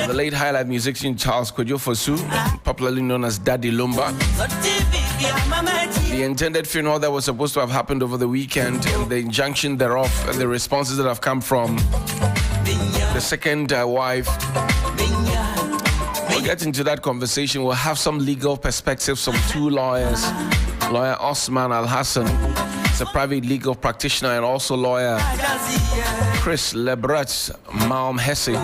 The late highlife musician Charles Kwadwo, popularly known as Daddy Lumba. The intended funeral that was supposed to have happened over the weekend, and the injunction thereof, and the responses that have come from the second wife. We'll get into that conversation. We'll have some legal perspectives from two lawyers. Lawyer Osman Al-Hassan is a private legal practitioner, and also lawyer Chris Lebret's Malm Hesse.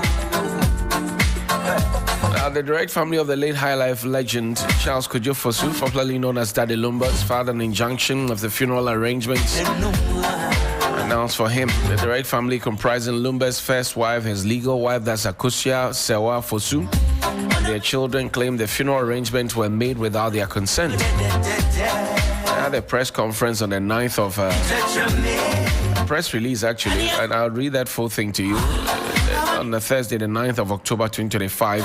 The direct family of the late highlife legend Charles Kwadwo, popularly known as Daddy Lumba, filed an injunction of the funeral arrangements announced for him. The direct family, comprising Lumba's first wife, his legal wife, that's Akusia Sewa Fosu, and their children, claim the funeral arrangements were made without their consent. They had a press conference on the 9th of press release, actually, and I'll read that full thing to you. On the Thursday, the 9th of October 2025,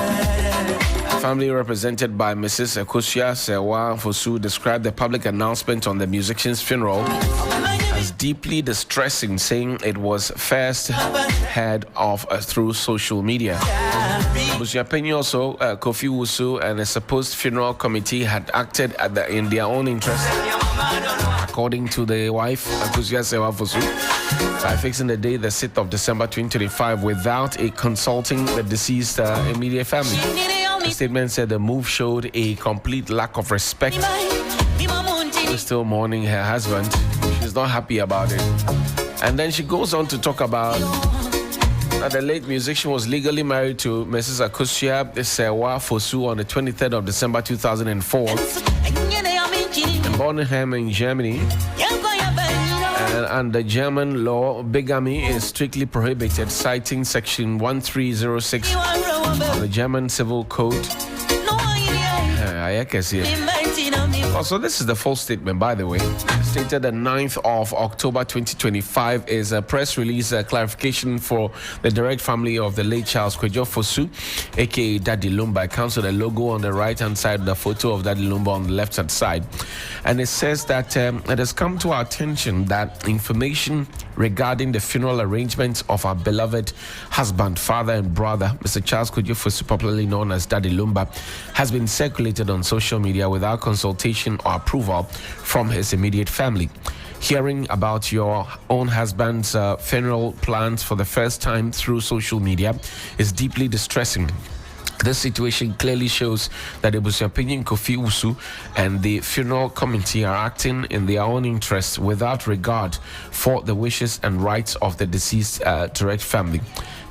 family represented by Mrs. Akusia Sewa Fosu described the public announcement on the musician's funeral as deeply distressing, saying it was first heard of through social media. Busiapeni also, Kofi Wusu and a supposed funeral committee had acted in their own interest, according to the wife, Akusia Sewa Fosu, by fixing the date, the 6th of December 2025, without consulting the deceased immediate family. The statement said the move showed a complete lack of respect. She's still mourning her husband. She's not happy about it. And then she goes on to talk about that the late musician was legally married to Mrs. Akusia Sewa Fosu on the 23rd of December 2004 in Bornheim in Germany. And under German law, bigamy is strictly prohibited, citing section 1306 of the German Civil Code. Also, this is the full statement, by the way. Stated the 9th of October 2025 is a press release, a clarification for the direct family of the late Charles Kwadwo, aka Daddy Lumba. It comes with a logo on the right-hand side, the photo of Daddy Lumba on the left-hand side. And it says that it has come to our attention that information regarding the funeral arrangements of our beloved husband, father, and brother, Mr. Charles Kwadwo, popularly known as Daddy Lumba, has been circulated on social media without consultation or approval from his immediate family. Hearing about your own husband's funeral plans for the first time through social media is deeply distressing. This situation clearly shows that Busiapeni Kofi Wusu and the funeral committee are acting in their own interests without regard for the wishes and rights of the deceased direct family.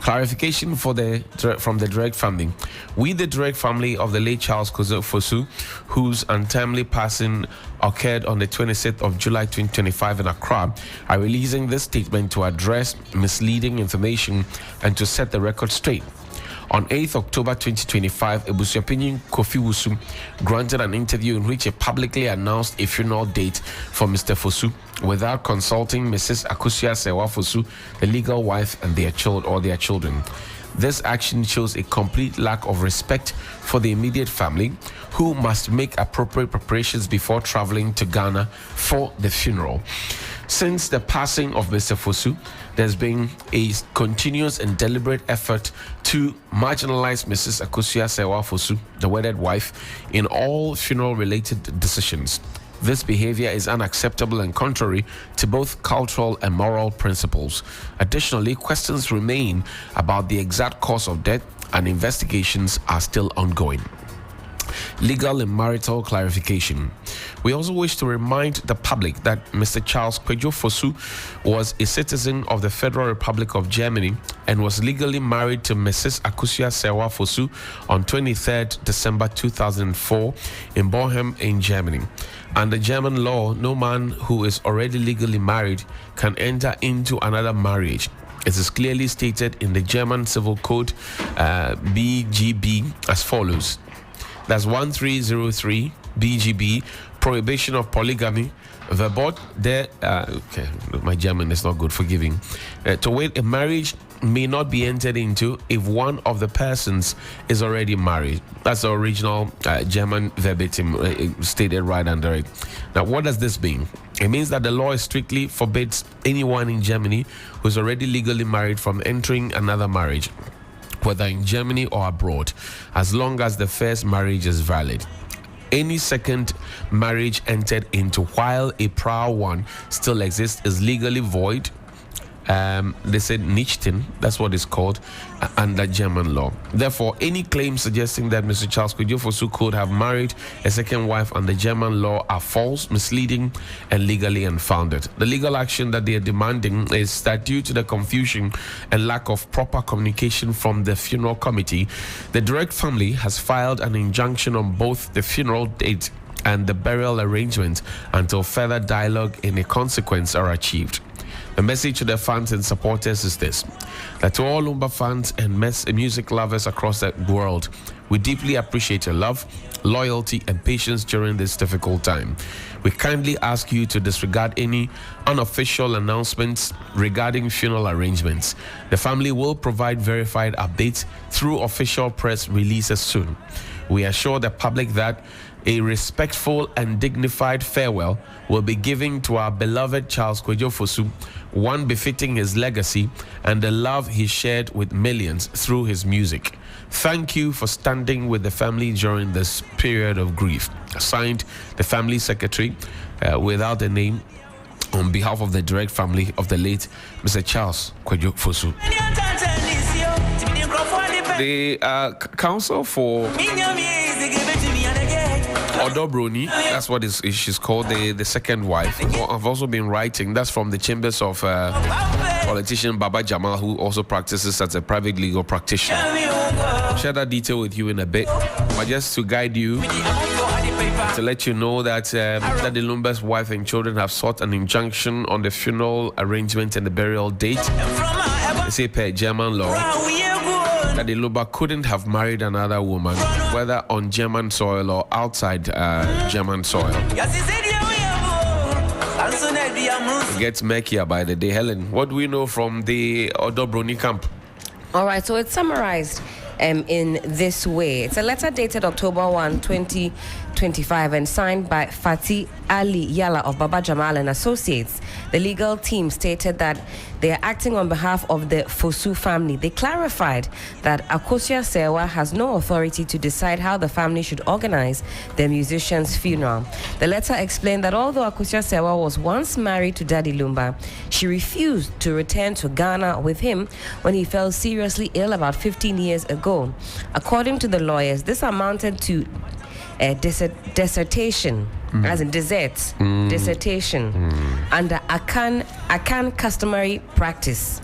Clarification from the direct family. We, the direct family of the late Charles Kwadwo, whose untimely passing occurred on the 26th of July 2025 in Accra, are releasing this statement to address misleading information and to set the record straight. On 8th October 2025, Busiapeni Kofi Wusu granted an interview in which he publicly announced a funeral date for Mr. Fosu without consulting Mrs. Akusia Sewa Fosu, the legal wife, and their children. This action shows a complete lack of respect for the immediate family, who must make appropriate preparations before traveling to Ghana for the funeral. Since the passing of Mr. Fosu, there's been a continuous and deliberate effort to marginalize Mrs. Akusia Sewa Fosu, the wedded wife, in all funeral-related decisions. This behavior is unacceptable and contrary to both cultural and moral principles. Additionally, questions remain about the exact cause of death, and investigations are still ongoing. Legal and marital clarification. We also wish to remind the public that Mr. Charles Kwadwo was a citizen of the Federal Republic of Germany and was legally married to Mrs. Akusia Sewa Fosu on 23rd December 2004 in Bornheim in Germany. Under German law, no man who is already legally married can enter into another marriage. It is clearly stated in the German Civil Code BGB as follows. That's 1303 BGB, prohibition of polygamy. Verbot there, okay, my German is not good, forgiving. To wait, a marriage may not be entered into if one of the persons is already married. That's the original German verbatim stated right under it. Now, what does this mean? It means that the law strictly forbids anyone in Germany who is already legally married from entering another marriage. whether in Germany or abroad, as long as the first marriage is valid. Any second marriage entered into while a prior one still exists is legally void. They said Nichten, that's what it's called, under German law. Therefore, any claims suggesting that Mr. Charles Kwadwo Fosu could have married a second wife under German law are false, misleading, and legally unfounded. The legal action that they are demanding is that due to the confusion and lack of proper communication from the funeral committee, the direct family has filed an injunction on both the funeral date and the burial arrangement until further dialogue and a consequence are achieved. The message to the fans and supporters is this: that to all Lumba fans and music lovers across the world, we deeply appreciate your love, loyalty, and patience during this difficult time. We kindly ask you to disregard any unofficial announcements regarding funeral arrangements. The family will provide verified updates through official press releases soon. We assure the public that a respectful and dignified farewell will be given to our beloved Charles Kwadwo Fosu, one befitting his legacy and the love he shared with millions through his music. Thank you for standing with the family during this period of grief. Signed, the family secretary, without a name, on behalf of the direct family of the late Mr. Charles Kwadwo Fosu. The counsel for Odobroni, that's what she's called, the second wife. I've also been writing, that's from the chambers of politician Baba Jamal, who also practices as a private legal practitioner. I'll share that detail with you in a bit, but just to guide you, to let you know that Daddy Lumba's wife and children have sought an injunction on the funeral arrangement and the burial date. They say per German law, Daddy Lumba couldn't have married another woman, whether on German soil or outside German soil. It gets murkier by the day. Helen, what do we know from the Odobroni camp? All right, so it's summarized in this way. It's a letter dated October 1, 2025 and signed by Fatih Ali Yala of Baba Jamal and Associates. The legal team stated that they are acting on behalf of the Fosu family. They clarified that Akosua Sewa has no authority to decide how the family should organize the musician's funeral. The letter explained that although Akosua Sewa was once married to Daddy Lumba, she refused to return to Ghana with him when he fell seriously ill about 15 years ago. According to the lawyers, this amounted to a dissertation, as in dissertation, under Akan customary practice.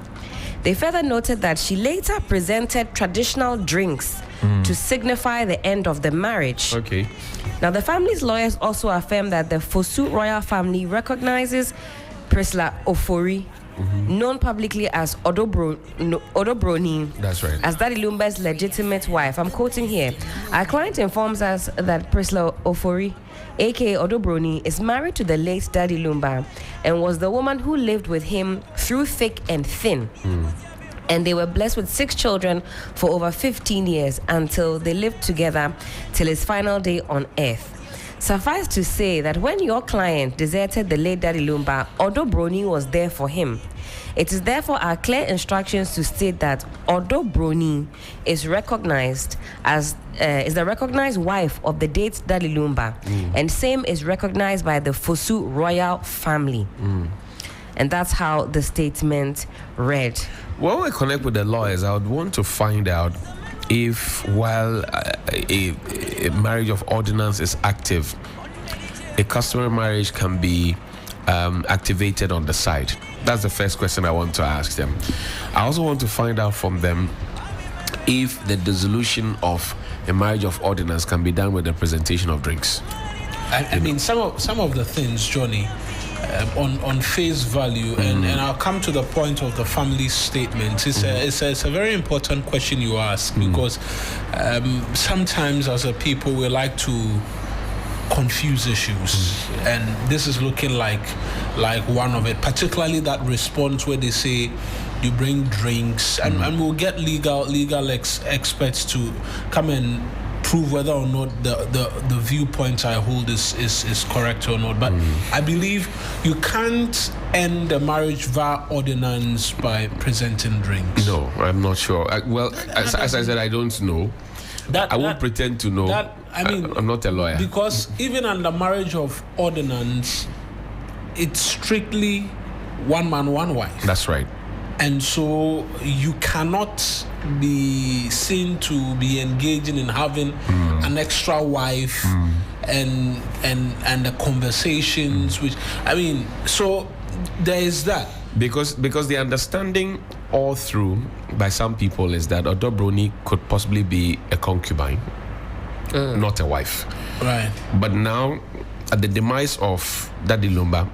They further noted that she later presented traditional drinks to signify the end of the marriage. Okay. Now, the family's lawyers also affirmed that the Fosu royal family recognizes Priscilla Ofori, known publicly as Odobroni, that's right, as Daddy Lumba's legitimate wife. I'm quoting here. Our client informs us that Priscilla Ofori, aka Odobroni, is married to the late Daddy Lumba and was the woman who lived with him through thick and thin. And they were blessed with 6 children for over 15 years until they lived together till his final day on earth. Suffice to say that when your client deserted the late Daddy Lumba, Odobroni was there for him. It is therefore our clear instructions to state that Odobroni is recognized as is the recognized wife of the late Daddy Lumba, and same is recognized by the Fosu royal family. And that's how the statement read. When we connect with the lawyers, I would want to find out if while a marriage of ordinance is active, a customary marriage can be activated on the side. That's the first question I want to ask them. I also want to find out from them if the dissolution of a marriage of ordinance can be done with the presentation of drinks. I mean, some of the things, Johnny, on face value, and I'll come to the point of the family statement. It's a very important question you ask, because sometimes as a people we like to confuse issues, and this is looking like one of it, particularly that response where they say you bring drinks, and we'll get legal experts to come and prove whether or not the viewpoint I hold is correct or not. But I believe you can't end a marriage via ordinance by presenting drinks. No, I'm not sure. As I said, I don't know. I won't pretend to know. I'm not a lawyer. Because even under marriage of ordinance, it's strictly one man, one wife. That's right. And so you cannot be seen to be engaging in having an extra wife and the conversations which so there is that. Because the understanding all through by some people is that Odobroni could possibly be a concubine, not a wife. Right. But now, at the demise of Daddy Lumba,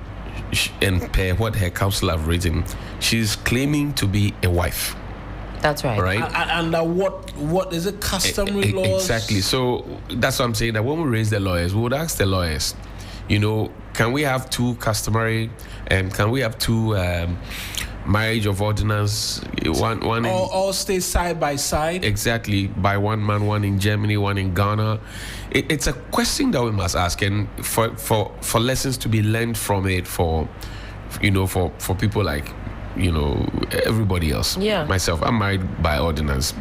and per what her counsel have written, she's claiming to be a wife. That's right. Right? And what is it, customary laws? Exactly. So that's what I'm saying, that when we raise the lawyers, we would ask the lawyers, can we have two customary, can we have two marriage of ordinance, one all stay side by side? Exactly, by one man, one in Germany, one in Ghana. It's a question that we must ask, and for lessons to be learned from it, for people like everybody else. Yeah. Myself, I'm married by ordinance.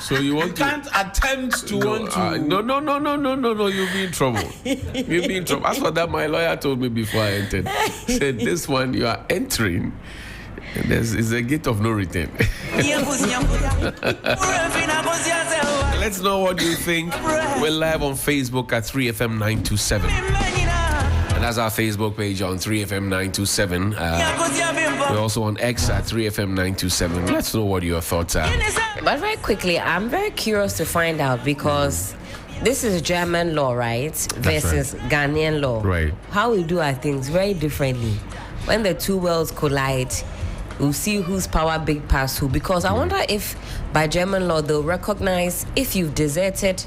So you can't attempt to want to. No, you'll be in trouble. You'll be in trouble. As for that, my lawyer told me before I entered. He said, this one you are entering, is a gate of no return. Let's know what you think. We're live on Facebook at 3FM 927. And that's our Facebook page on 3FM 927. We're also on X at 3FM 927. Let's know what your thoughts are. But very quickly, I'm very curious to find out, because this is German law, right? Versus Ghanaian law. Right. How we do our things very differently. When the two worlds collide, we'll see whose power big past who. Because I wonder if by German law they'll recognize if you've deserted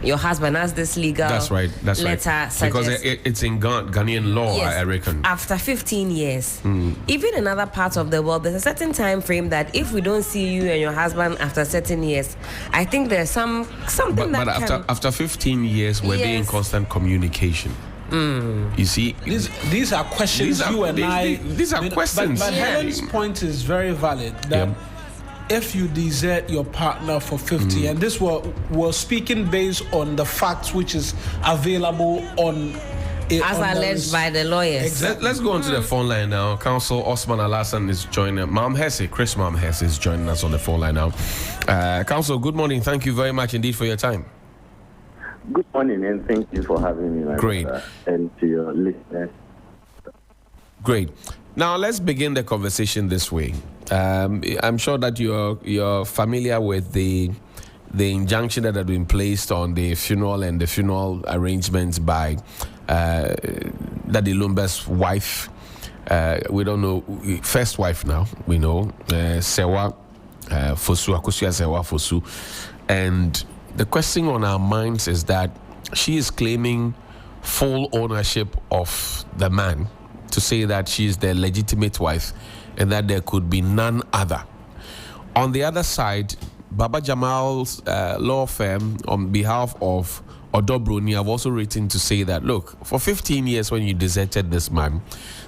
your husband as this legal letter. Because it's in Ghanaian law, yes, I reckon. After 15 years. Even in other parts of the world, there's a certain time frame that if we don't see you and your husband after certain years, I think there's something but after 15 years, we're being in constant communication. You see, these are questions these are questions. But Helen's point is very valid. That if you desert your partner for 50, and this we're speaking based on the facts which is available on as alleged by the lawyers. Exactly. Let's go on to the phone line now. Counsel Osman Alassan is joining. Chris Mam Hesse is joining us on the phone line now. Counsel, good morning. Thank you very much indeed for your time. Good morning, and thank you for having me, my Great. brother, and to your listeners. Great. Now let's begin the conversation this way. I'm sure that you're familiar with the injunction that had been placed on the funeral and the funeral arrangements by Daddy Lumba's wife. We don't know, first wife now, we know, Sewa Fosu, Akosia Sewa Fosu. And the question on our minds is that she is claiming full ownership of the man, to say that she is the legitimate wife and that there could be none other. On the other side, Baba Jamal's law firm, on behalf of Odobroni, have also written to say that, look, for 15 years when you deserted this man,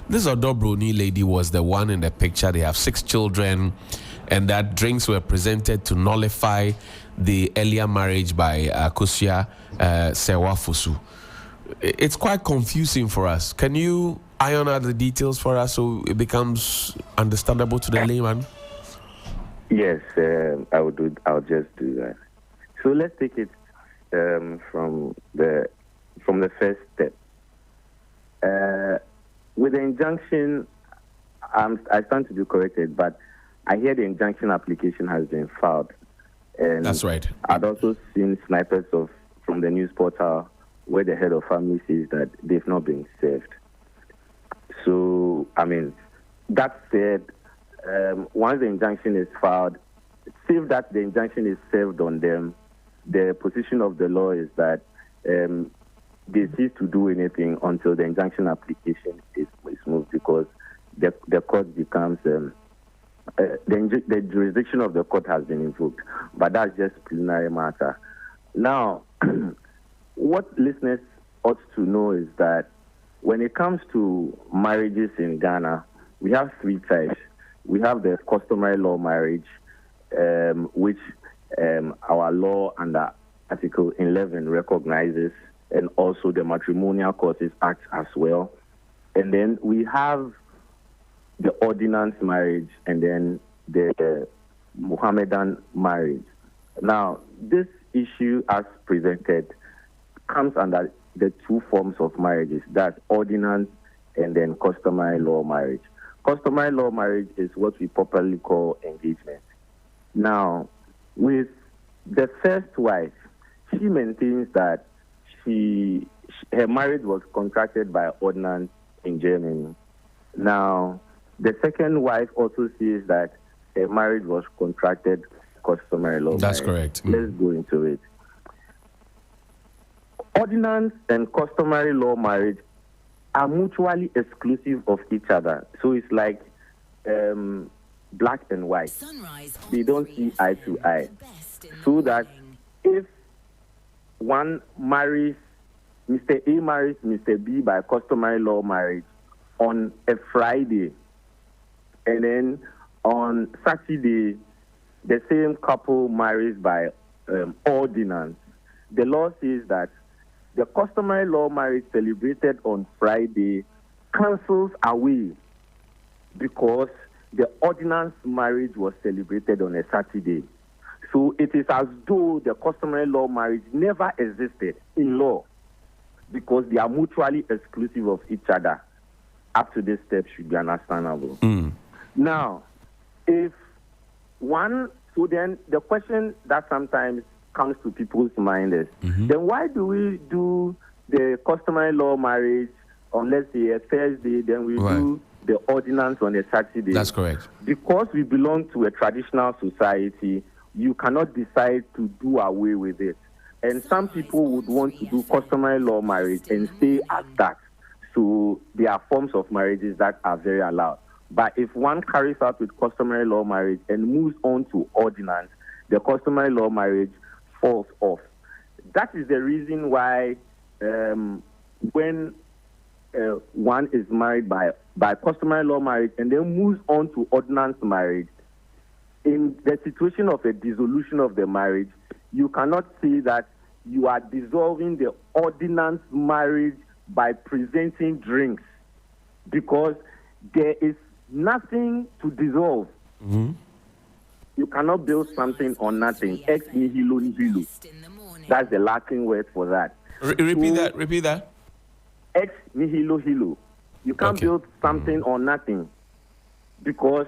this Odobroni lady was the one in the picture. They have 6 children, and that drinks were presented to nullify the earlier marriage by Akosia Sewa Fosu. It's quite confusing for us. Can you iron out the details for us so it becomes understandable to the layman? Yes, I'll just do that. So let's take it from the first step. With the injunction, I stand to be corrected, but I hear the injunction application has been filed. And that's right. I'd also seen snipers from the news portal where the head of family says that they've not been served. So, that said, once the injunction is filed, save that the injunction is served on them, the position of the law is that they cease to do anything until the injunction application is moved, because the court becomes the jurisdiction of the court has been invoked, but that's just preliminary matter. Now, what listeners ought to know is that when it comes to marriages in Ghana, we have three types. We have the customary law marriage, which our law under Article 11 recognizes, and also the Matrimonial Causes Act as well. And then we have the ordinance marriage and then the Mohammedan marriage. Now, this issue as presented comes under the two forms of marriages, that's ordinance and then customary law marriage. Customary law marriage is what we popularly call engagement. Now, with the first wife, she maintains that her marriage was contracted by ordinance in Germany. Now, the second wife also says that her marriage was contracted customary law. That's correct. Let's go into it. Ordinance and customary law marriage are mutually exclusive of each other. So it's like black and white. They don't see eye to eye. So that if one marries, Mr. A marries Mr. B by customary law marriage on a Friday, and then on Saturday, the same couple marries by ordinance, the law says that the customary law marriage celebrated on Friday cancels away because the ordinance marriage was celebrated on a Saturday. So it is as though the customary law marriage never existed in law because they are mutually exclusive of each other. Up to this step should be understandable. Now, if one, so then the question that sometimes comes to people's mind is, then why do we do the customary law marriage on, let's say, a Thursday, then we do the ordinance on a Saturday? That's correct. Because we belong to a traditional society, you cannot decide to do away with it. And some people would want to do customary law marriage and stay at that. So there are forms of marriages that are very allowed. But if one carries out with customary law marriage and moves on to ordinance, the customary law marriage falls off. That is the reason why when one is married by customary law marriage and then moves on to ordinance marriage, in the situation of a dissolution of the marriage, you cannot say that you are dissolving the ordinance marriage by presenting drinks, because there is nothing to dissolve. You cannot build something on nothing. Ex nihilo nihilo. That's the Latin word for that. Repeat that. Ex nihilo nihilo. You can't build something on nothing, because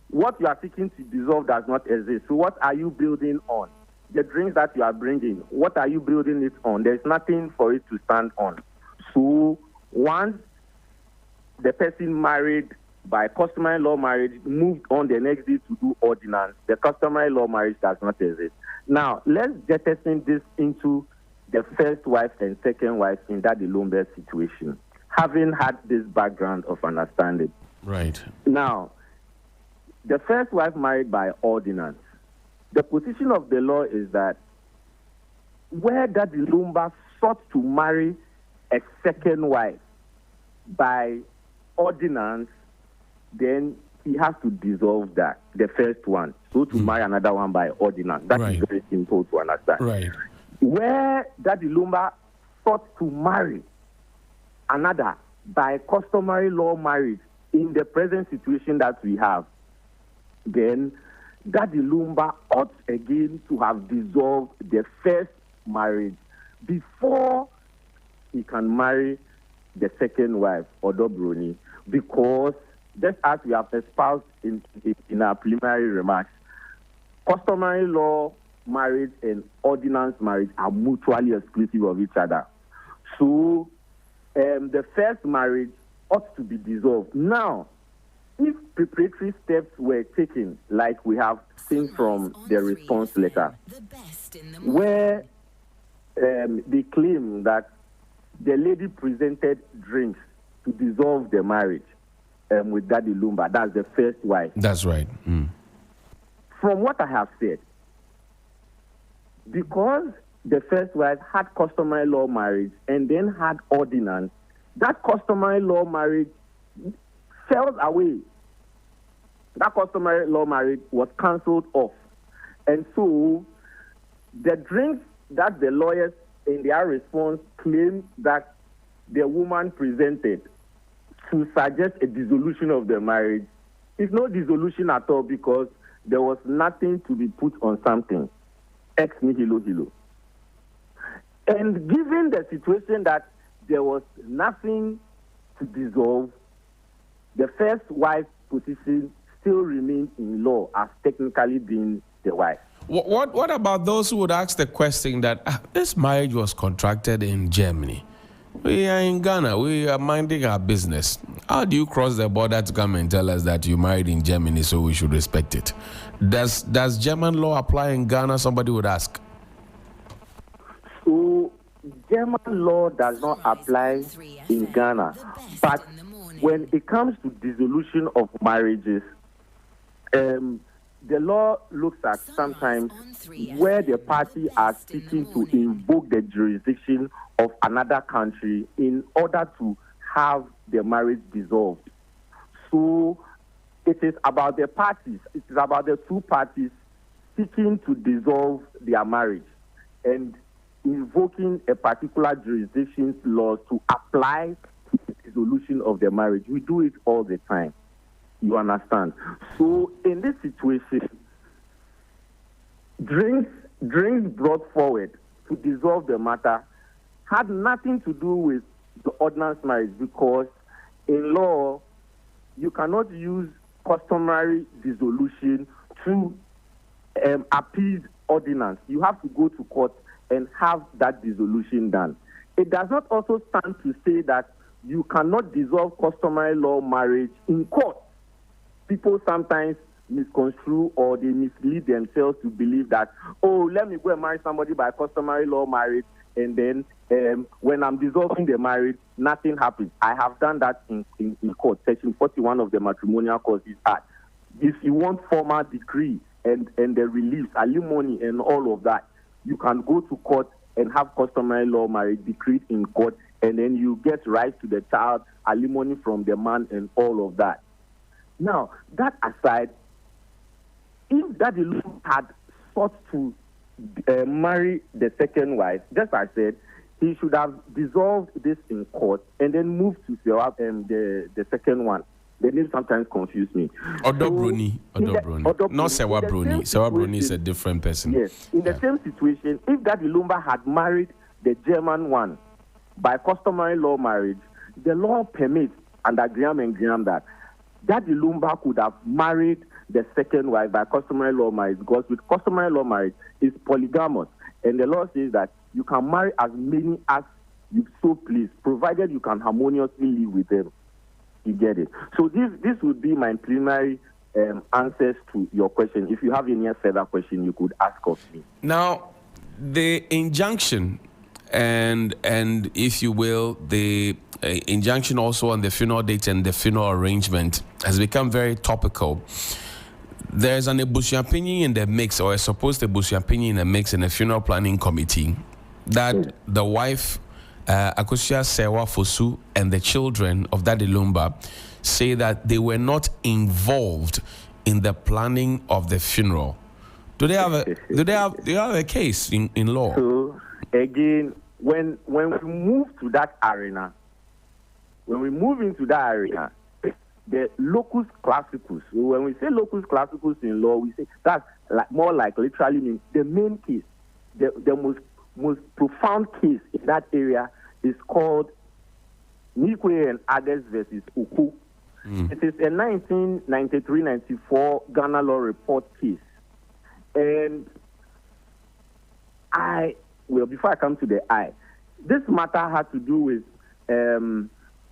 what you are seeking to dissolve does not exist. So what are you building on? The drinks that you are bringing, what are you building it on? There's nothing for it to stand on. So once the person married by customary law marriage moved on the next day to do ordinance, the customary law marriage does not exist. Now, let's jettison this into the first wife and second wife in that Ilombe situation, having had this background of understanding. Right. Now, the first wife married by ordinance, the position of the law is that where that Ilomba sought to marry a second wife by ordinance, then he has to dissolve that, the first one. So to marry another one by ordinance. That is very simple to understand. Right. Where that Ilomba sought to marry another by customary law marriage in the present situation that we have, then that Ilomba ought again to have dissolved the first marriage before he can marry the second wife, Odobroni, because just as we have espoused in our preliminary remarks, customary law marriage and ordinance marriage are mutually exclusive of each other. So the first marriage ought to be dissolved. Now, if preparatory steps were taken, like we have seen from the response letter, where they claim that the lady presented drinks to dissolve the marriage, with Daddy Lumba. That's the first wife. That's right. From what I have said, because the first wife had customary law marriage and then had ordinance, that customary law marriage fell away. That customary law marriage was cancelled off. And so the drinks that the lawyers in their response claimed that the woman presented to suggest a dissolution of the marriage is no dissolution at all, because there was nothing to be put on something. Ex nihilo hilo. And given the situation that there was nothing to dissolve, the first wife's position still remains in law as technically being the wife. What about those who would ask the question that this marriage was contracted in Germany? We are in Ghana. We are minding our business. How do you cross the border to come and tell us that you married in Germany, so we should respect it? Does German law apply in Ghana? Somebody would ask. So German law does not apply in Ghana, but when it comes to dissolution of marriages, the law looks at sometimes where the party are seeking to invoke the jurisdiction of another country in order to have the marriage dissolved. So it is about the parties, it is about the two parties seeking to dissolve their marriage and invoking a particular jurisdiction's laws to apply to the dissolution of the marriage. We do it all the time. You understand? So in this situation, drinks brought forward to dissolve the matter had nothing to do with the ordinance marriage, because in law, you cannot use customary dissolution to appease ordinance. You have to go to court and have that dissolution done. It does not also stand to say that you cannot dissolve customary law marriage in court. People sometimes misconstrue or they mislead themselves to believe that, oh, let me go and marry somebody by customary law marriage, and then when I'm dissolving the marriage, nothing happens. I have done that in court. Section 41 of the matrimonial code is that if you want formal decree and the release, alimony and all of that, you can go to court and have customary law marriage decreed in court, and then you get rights to the child, alimony from the man and all of that. Now, that aside, if Daddy Lumba had sought to marry the second wife, just as I said, he should have dissolved this in court and then moved to the second one. The name sometimes confuse me. Odobroni. Not Sewa Broni. Sewa Broni is a different person. Yes. In the same situation, if Daddy Lumba had married the German one by customary law marriage, the law permits under Graham and Graham that Daddy Lumba could have married the second wife by customary law marriage, because with customary law marriage is polygamous, and the law says that you can marry as many as you so please, provided you can harmoniously live with them. You get it? So this would be my preliminary answers to your question. If you have any further question, you could ask of me. Now, the injunction and if you will, the injunction also on the funeral date and the funeral arrangement has become very topical. There's an Ebusuapinyi in the mix, or a supposed Ebusuapinyi in the mix in the funeral planning committee, that the wife, Akosua Sewa Fosu, and the children of Daddy Lumba say that they were not involved in the planning of the funeral. Do they have a case in law? So again, when we move to that arena, the locus classicus. When we say locus classicus in law, we say that's more like literally means the main case, the most profound case in that area is called Nikwe and others versus Uku. It is a 1993-94 Ghana law report case. And before I come to the I, this matter had to do with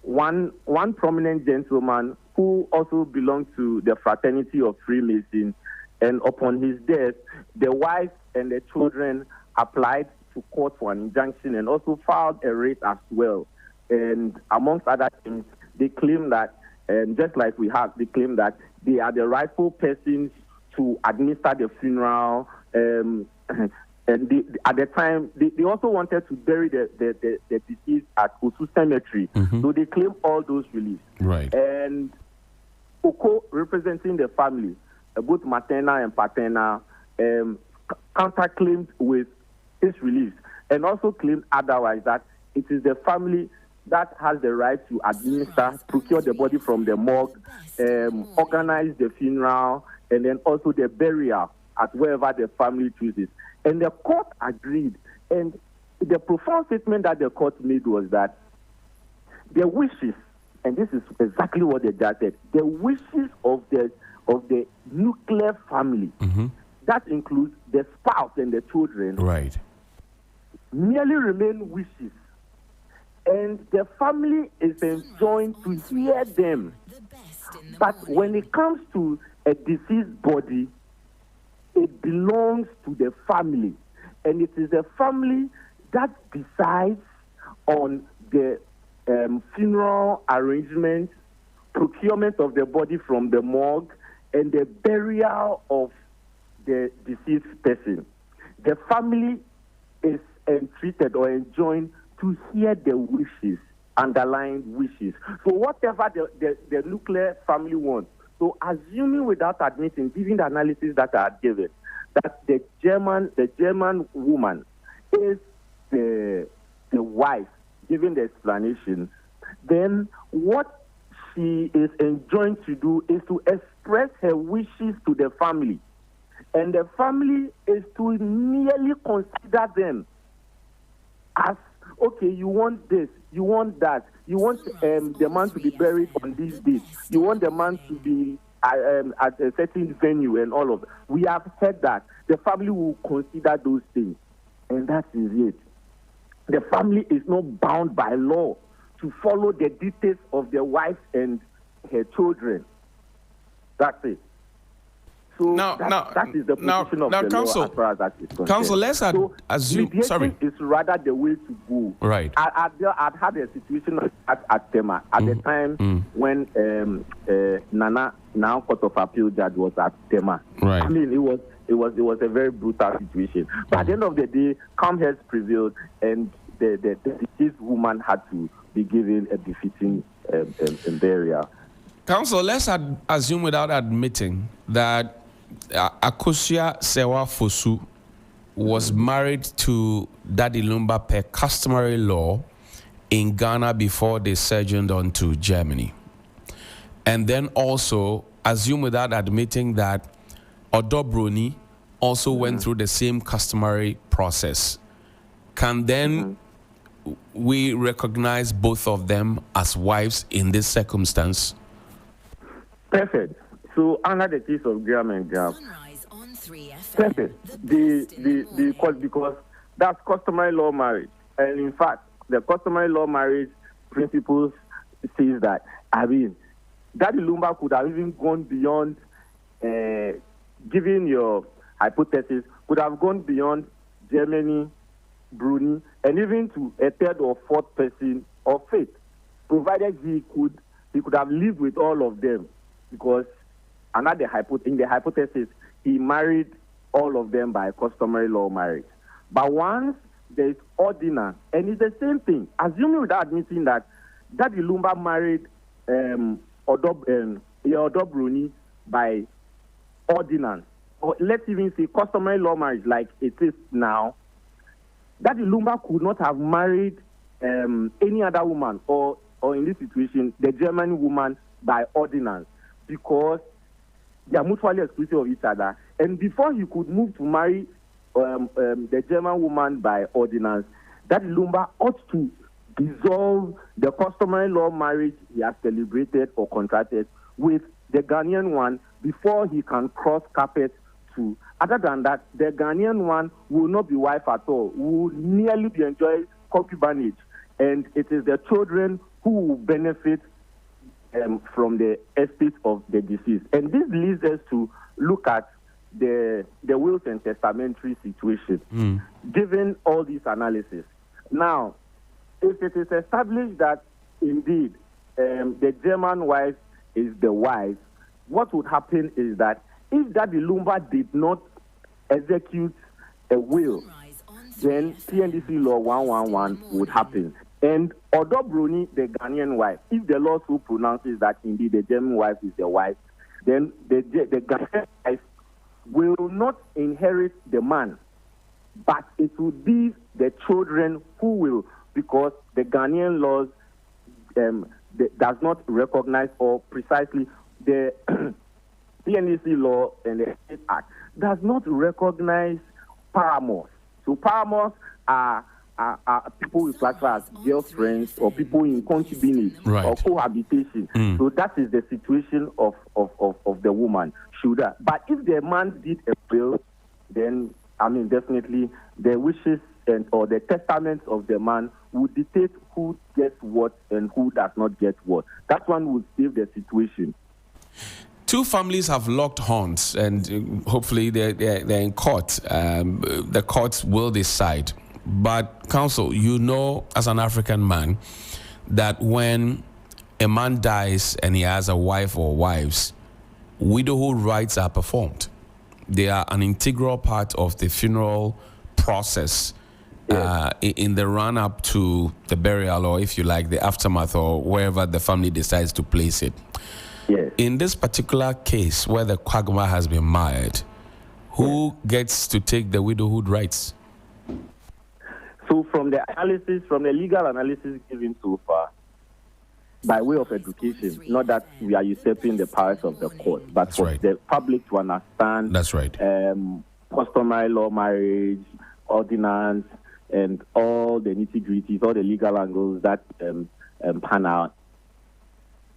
one prominent gentleman who also belonged to the fraternity of Freemasons, and upon his death, the wife and the children applied to court for an injunction and also filed a writ as well. And amongst other things, they claim that And just like they claim that they are the rightful persons to administer the funeral. And at the time, they also wanted to bury the deceased at Osu Cemetery. So they claim all those reliefs. Right. And Oko, representing the family, both maternal and paternal, counterclaimed with his reliefs, and also claimed otherwise, that it is the family that has the right to administer, procure the body from the morgue, organize the funeral, and then also the burial at wherever the family chooses. And the court agreed. And the profound statement that the court made was that the wishes, and this is exactly what the judge said, the wishes of the nuclear family, that includes the spouse and the children, right, merely remain wishes. And the family is enjoined to hear them. But when it comes to a deceased body, it belongs to the family. And it is the family that decides on the funeral arrangement, procurement of the body from the morgue, and the burial of the deceased person. The family is entreated or enjoined to hear the wishes, underlying wishes. So whatever the nuclear family wants, so assuming without admitting, given the analysis that are given, that the German woman is the wife, given the explanation, then what she is enjoined to do is to express her wishes to the family. And the family is to merely consider them as, okay, you want this, you want that, you want the man to be buried on this date, you want the man to be at a certain venue and all of that. We have heard that. The family will consider those things. And that is it. The family is not bound by law to follow the details of their wife and her children. That's it. So that is the position of the counsel, law as far as that is concerned. Counsel, let's assume... Mediation is rather the way to go. Right. I'd had a situation at Tema at the time when Nana, now Court of Appeal judge, was at Tema. Right. I mean, it was a very brutal situation. But at the end of the day, calm heads prevailed, and the deceased woman had to be given a befitting burial. Counsel, let's assume without admitting that Akosua Sewa Fosu was married to Daddy Lumba per customary law in Ghana before they sojourned on to Germany. And then also assume without admitting that Odobroni also went through the same customary process. Can then we recognize both of them as wives in this circumstance? Perfect. So under the case of Graham and Graham, perfect. Because that's customary law marriage, and in fact, the customary law marriage principles says that, I mean, Daddy Lumba could have even gone beyond, given your hypothesis, could have gone beyond Germany, Brunei, and even to a third or fourth person of faith, provided he could have lived with all of them, because in the hypothesis, he married all of them by customary law marriage. But once there is ordinance, and it's the same thing, assuming without admitting that Daddy Lumba married Odobroni by ordinance, or let's even say customary law marriage like it is now, Daddy Lumba could not have married any other woman, or in this situation, the German woman by ordinance, because they are mutually exclusive of each other. And before he could move to marry the German woman by ordinance, Daddy Lumba ought to dissolve the customary law marriage he has celebrated or contracted with the Ghanaian one before he can cross carpet to. Other than that, the Ghanaian one will not be wife at all, will merely be enjoying concubinage, and it is the children who will benefit from the estate of the deceased. And this leads us to look at the wills and testamentary situation, given all these analysis. Now, if it is established that indeed the German wife is the wife, what would happen is that if Daddy Lumba did not execute a will, then PNDC law 111 would happen. And Odobroni, the Ghanaian wife, if the law so pronounces that indeed the German wife is the wife, then the Ghanaian wife will not inherit the man, but it will be the children who will, because the Ghanaian laws does not recognize, or precisely the PNDC law and the State Act does not recognize paramours. So paramours are people we classify as girlfriends or people in concubinage or cohabitation. So that is the situation of the woman. But if the man did a will, then definitely the wishes or the testament of the man would dictate who gets what and who does not get what. That one would save the situation. Two families have locked horns, and hopefully they're in court. The courts will decide. But, counsel, as an African man, that when a man dies and he has a wife or wives, widowhood rites are performed. They are an integral part of the funeral process in the run-up to the burial, or if you like, the aftermath, or wherever the family decides to place it. Yes. In this particular case where the quagmire has been marred, who gets to take the widowhood rights? So from the legal analysis given so far, by way of education, not that we are usurping the powers of the court, but for the public to understand customary law, marriage, ordinance, and all the nitty-gritties, all the legal angles that pan out.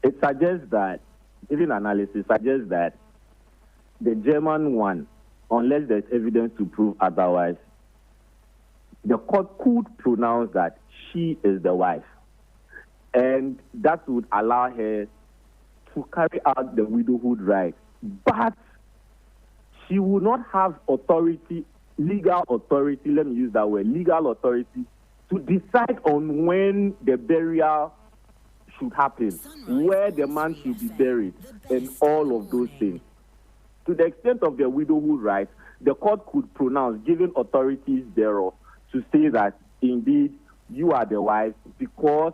It suggests that, even analysis suggests that the German one, unless there's evidence to prove otherwise, the court could pronounce that she is the wife. And that would allow her to carry out the widowhood right. But she will not have authority, legal authority, let me use that word, legal authority, to decide on when the burial should happen, where the man should be buried, and all of those things. To the extent of the widowhood right, the court could pronounce, given authorities thereof, to say that indeed you are the wife, because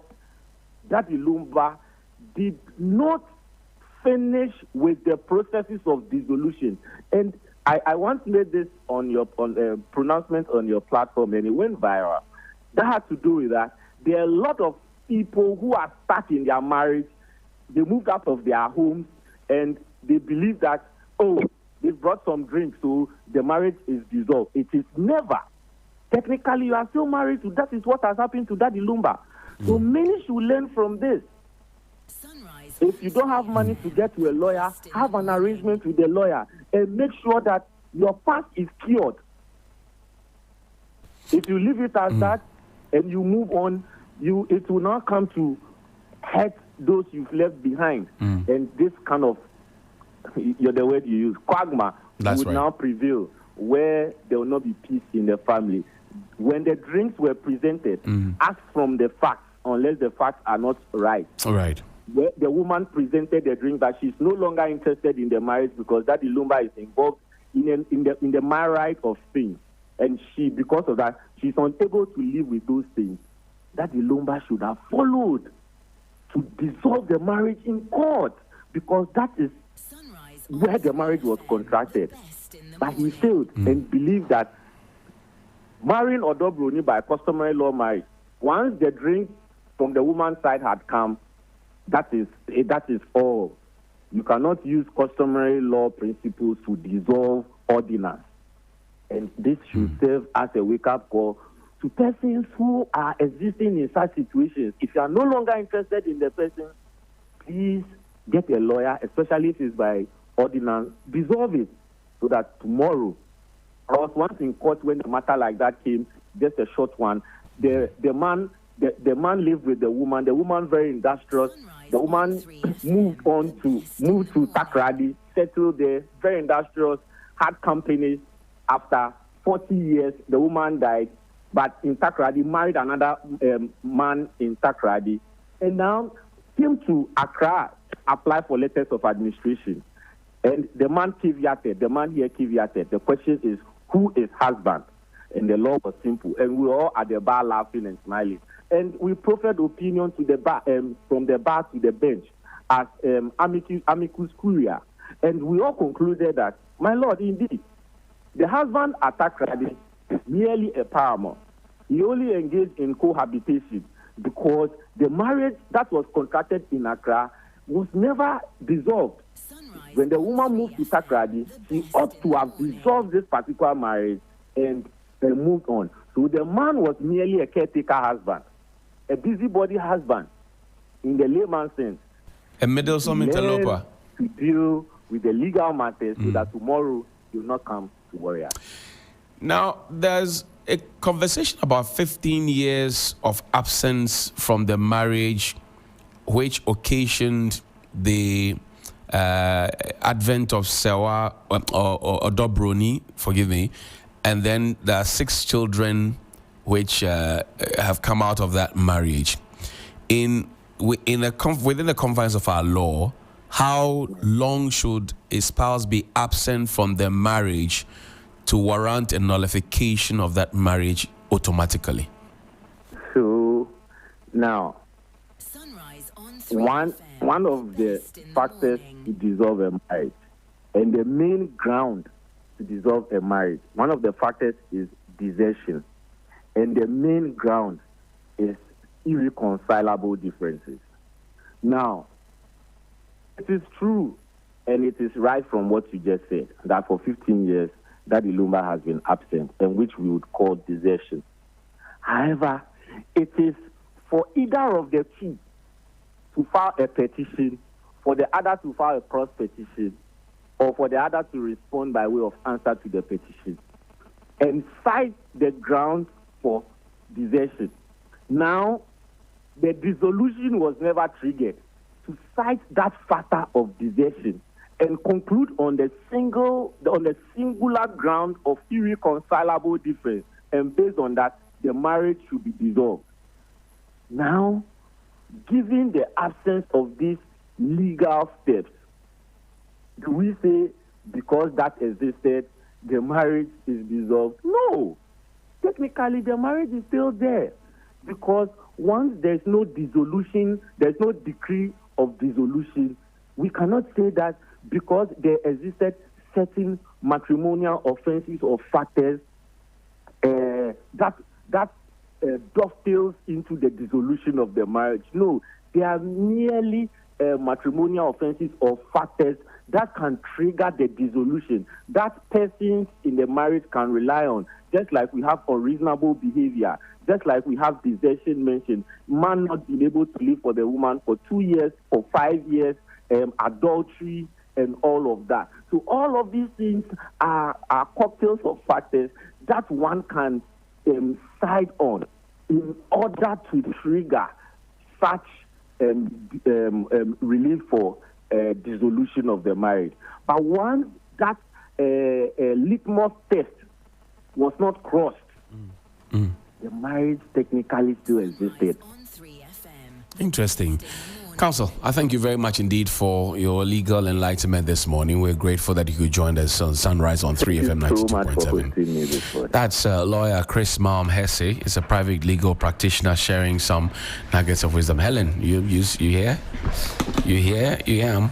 Daddy Lumba did not finish with the processes of dissolution. And I once made this on pronouncement on your platform, and it went viral. That had to do with that. There are a lot of people who are stuck in their marriage. They moved out of their homes, and they believe that, they've brought some drinks, so the marriage is dissolved. It is never. Technically, you are still married to. That is what has happened to Daddy Lumba. So many should learn from this. If you don't have money to get to a lawyer, have an arrangement with the lawyer and make sure that your past is cured. If you leave it as that and you move on, it will not come to hurt those you've left behind. And this kind of, the word you use, quagmire, would now prevail, where there will not be peace in the family. When the drinks were presented, ask from the facts, unless the facts are not right. All right. Where the woman presented the drink that she's no longer interested in the marriage because Daddy Lumba is involved in the marriage of things, and because of that, she's unable to live with those things. Daddy Lumba should have followed to dissolve the marriage in court, because that is where the marriage was contracted. But he failed and believed that marrying Odobroni by customary law marriage, once the drink from the woman's side had come, that is all. You cannot use customary law principles to dissolve ordinance. And this should serve as a wake-up call to persons who are existing in such situations. If you are no longer interested in the person, please get a lawyer, especially if it's by ordinance, dissolve it, so that tomorrow, I was once in court when a matter like that came, just a short one. The man lived with the woman very industrious. The woman moved to Takrady, settled there, very industrious, had companies. After 40 years, the woman died, but in Takrady, married another man in Takrady, and now came to Accra apply for letters of administration. And the man here caveated. The question is, who is husband? And the law was simple. And we were all at the bar laughing and smiling. And we proffered opinion to the bar, from the bar to the bench as amicus curiae. And we all concluded that, my lord, indeed, the husband at Takrady is merely a paramour. He only engaged in cohabitation because the marriage that was contracted in Accra was never dissolved. When the woman moved to Takrady, she ought to have dissolved this particular marriage and moved on. So the man was merely a caretaker husband, a busybody husband, in the layman's sense. A middlesome interloper. To deal with the legal matters so that tomorrow he will not come to worry us. Now, there's a conversation about 15 years of absence from the marriage, which occasioned the advent of Sewa or Dobroni, forgive me, and then there are 6 children which have come out of that marriage. Within the confines of our law, how long should a spouse be absent from the marriage to warrant a nullification of that marriage automatically? So now, one of the factors to dissolve a marriage, and the main ground to dissolve a marriage, one of the factors is desertion, and the main ground is irreconcilable differences. Now, it is true, and it is right from what you just said, that for 15 years, Daddy Lumba has been absent, and which we would call desertion. However, it is for either of the two to file a petition, for the other to file a cross petition, or for the other to respond by way of answer to the petition, and cite the grounds for desertion. Now, the dissolution was never triggered. To cite that factor of desertion and conclude on the singular ground of irreconcilable difference, and based on that, the marriage should be dissolved. Now, given the absence of these legal steps, do we say because that existed, the marriage is dissolved? No. Technically, the marriage is still there, because once there's no dissolution, there's no decree of dissolution, we cannot say that because there existed certain matrimonial offenses or factors that dovetails into the dissolution of the marriage. No, they are merely matrimonial offenses or factors that can trigger the dissolution, that persons in the marriage can rely on, just like we have unreasonable behavior, just like we have desertion mentioned, man not being able to live for the woman for 2 years, for 5 years, adultery, and all of that. So all of these things are cocktails of factors that one can side on in order to trigger such relief for dissolution of the marriage. But once that litmus test was not crossed, the marriage technically still existed. Interesting. Counsel, I thank you very much indeed for your legal enlightenment this morning. We're grateful that you could join us on Sunrise on 3FM 92.7. That's lawyer Chris Malm Hesse. He's a private legal practitioner sharing some nuggets of wisdom. Helen, you hear? You hear? You hear him?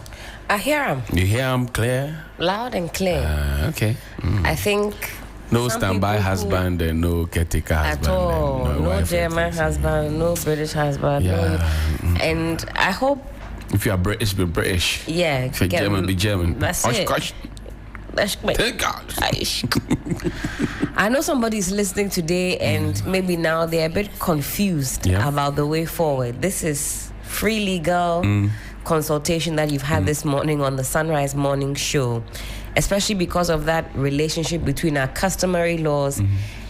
I hear him. You hear him clear? Loud and clear. Okay. I think... No standby husband and no caretaker husband. At all. No German husband, no British husband. Yeah. No, and I hope... If you are British, be British. Yeah. If you're German, be German. That's it. Thank God. I know somebody's listening today and maybe now they're a bit confused about the way forward. This is free legal consultation that you've had this morning on the Sunrise Morning Show, especially because of that relationship between our customary laws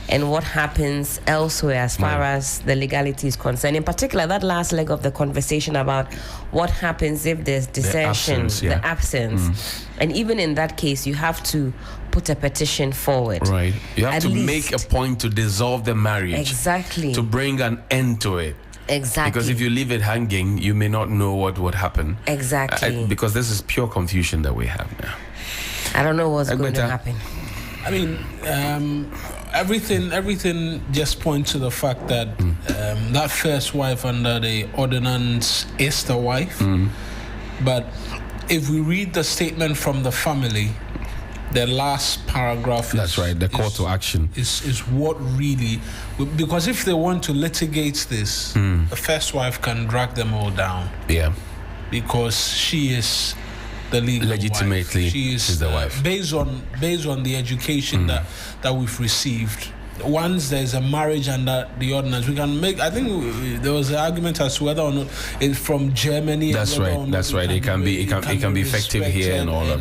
and what happens elsewhere as far as the legality is concerned. In particular, that last leg of the conversation about what happens if there's desertion, the absence. And even in that case, you have to put a petition forward. Right. You have to make a point to dissolve the marriage. Exactly. To bring an end to it. Exactly. Because if you leave it hanging, you may not know what would happen. Exactly. Because this is pure confusion that we have now. I don't know what's going to Egbeta. happen. I mean, everything just points to the fact that that first wife under the ordinance is the wife. But if we read the statement from the family, the last paragraph That's right, the call to action. Is what really, because if they want to litigate this, the first wife can drag them all down. Yeah. Because she is the legal Legitimately, wife. She is she's the wife. Based on the education that we've received. Once there's a marriage under the ordinance, we can make. I think there was an argument as to whether or not it's from Germany. That's right. That's right. It can be effective here and all of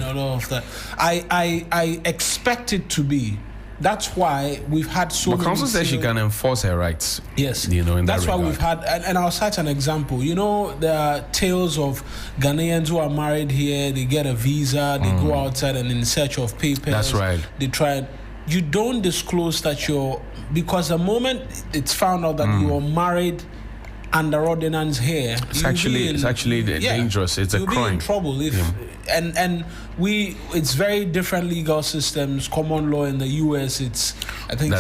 that. I expect it to be. That's why we've had so many. But council says she can enforce her rights. Yes, in that's that why regard. we've had, and I'll cite an example. There are tales of Ghanaians who are married here. They get a visa, they go outside and in search of papers. That's right. They try. You don't disclose that because the moment it's found out that you're married under ordinance here, It's actually dangerous. It's a crime. You'll be in trouble if it's very different legal systems. Common law in the US, it's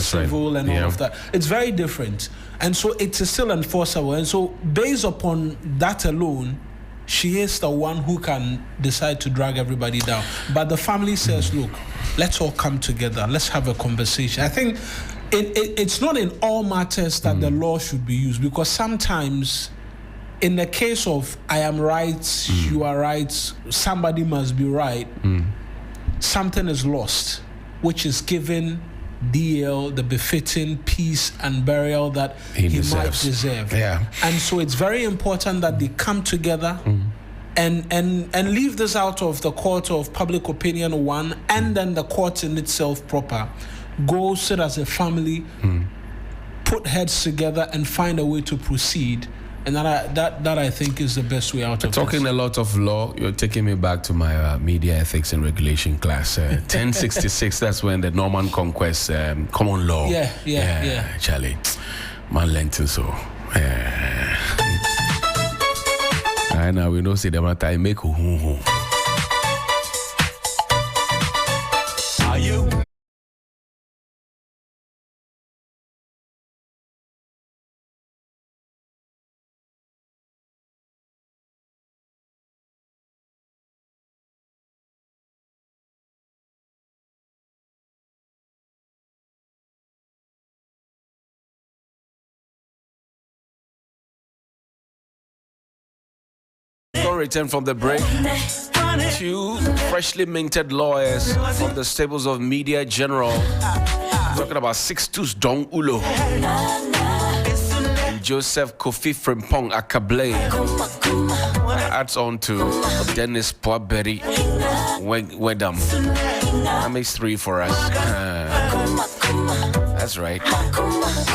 civil and all of that. It's very different, and so it's still enforceable. And so based upon that alone, she is the one who can decide to drag everybody down. But the family says, look, let's all come together. Let's have a conversation. I think it's not in all matters that the law should be used, because sometimes in the case of I am right, you are right, somebody must be right, something is lost, which is given DL the befitting peace and burial that he might deserve. Yeah. And so it's very important that they come together and leave this out of the court of public opinion one, and then the court in itself proper. Go sit as a family, put heads together and find a way to proceed. And that I think is the best way out of Talking this. a lot of law, you're taking me back to my media ethics and regulation class. 1066, that's when the Norman Conquest common law. Yeah. Charlie, man learned so. I know we don't see them at I make who. Are you? Return from the break. Two freshly minted lawyers from the stables of Media General. Talking about 6'2's Dong Ulo and Joseph Kofi Frimpong Akable. Adds on to Dennis Poaberi Wedam. That makes 3 for us. That's right.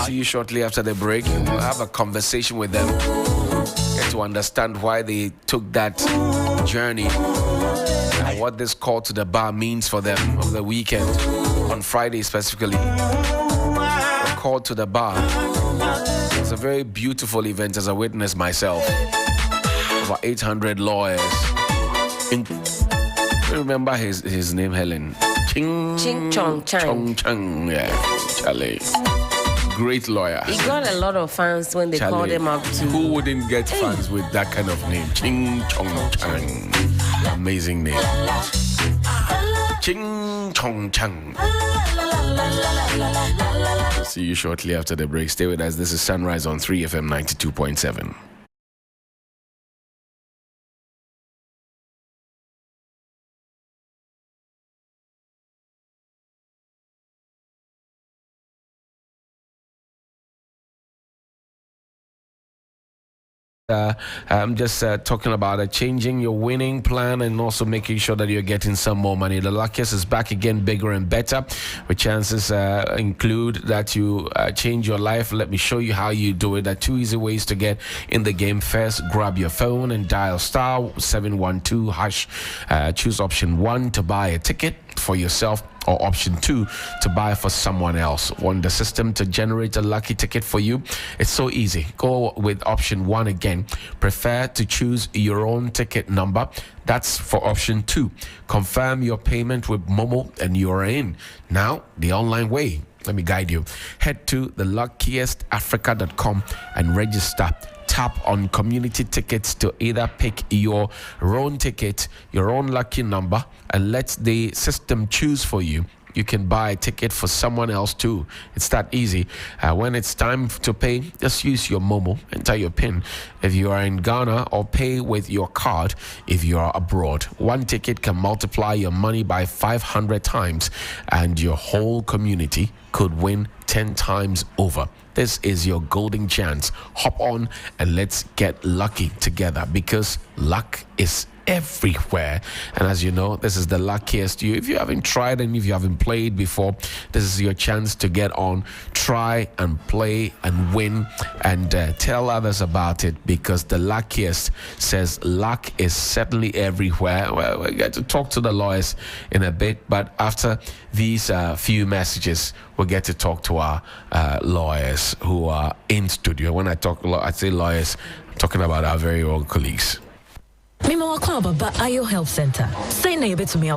See you shortly after the break. We'll have a conversation with them. Get to understand why they took that journey and what this call to the bar means for them over the weekend, on Friday specifically. The call to the bar. It's a very beautiful event, as I witnessed myself. Over 800 lawyers. Remember his name, Helen? Ching Chong Chang. Chong Chang, yeah, Charlie. Great lawyer. He got a lot of fans when they called him up to. Who wouldn't get fans with that kind of name? Ching Chong Chang. Amazing name. Ching Chong Chang. See you shortly after the break. Stay with us. This is Sunrise on 3FM 92.7. I'm just talking about changing your winning plan and also making sure that you're getting some more money. The luckiest is back again, bigger and better, with chances include that you change your life. Let me show you how you do it. There are 2 easy ways to get in the game. First, grab your phone and dial *712#. Choose option 1 to buy a ticket for yourself or option 2 to buy for someone else. Want the system to generate a lucky ticket for you? It's so easy. Go with option 1 again. Prefer to choose your own ticket number. That's for option 2. Confirm your payment with Momo and you're in. Now, the online way. Let me guide you. Head to theluckiestafrica.com and register. Tap on community tickets to either pick your own ticket, your own lucky number, and let the system choose for you. You can buy a ticket for someone else too. It's that easy. When it's time to pay, just use your Momo, enter your PIN if you are in Ghana, or pay with your card if you are abroad. One ticket can multiply your money by 500 times, and your whole community could win 10 times over. This is your golden chance. Hop on and let's get lucky together, because luck is everywhere. And as you know, this is the luckiest you. If you haven't tried and if you haven't played before, this is your chance to get on, try and play and win, and tell others about it, because the luckiest says luck is certainly everywhere. Well, we get to talk to the lawyers in a bit, but after these few messages, we'll get to talk to our lawyers who are in studio. When I say lawyers, I'm talking about our very own colleagues. Mimo Club, but Ayo Health Center. Say na to me.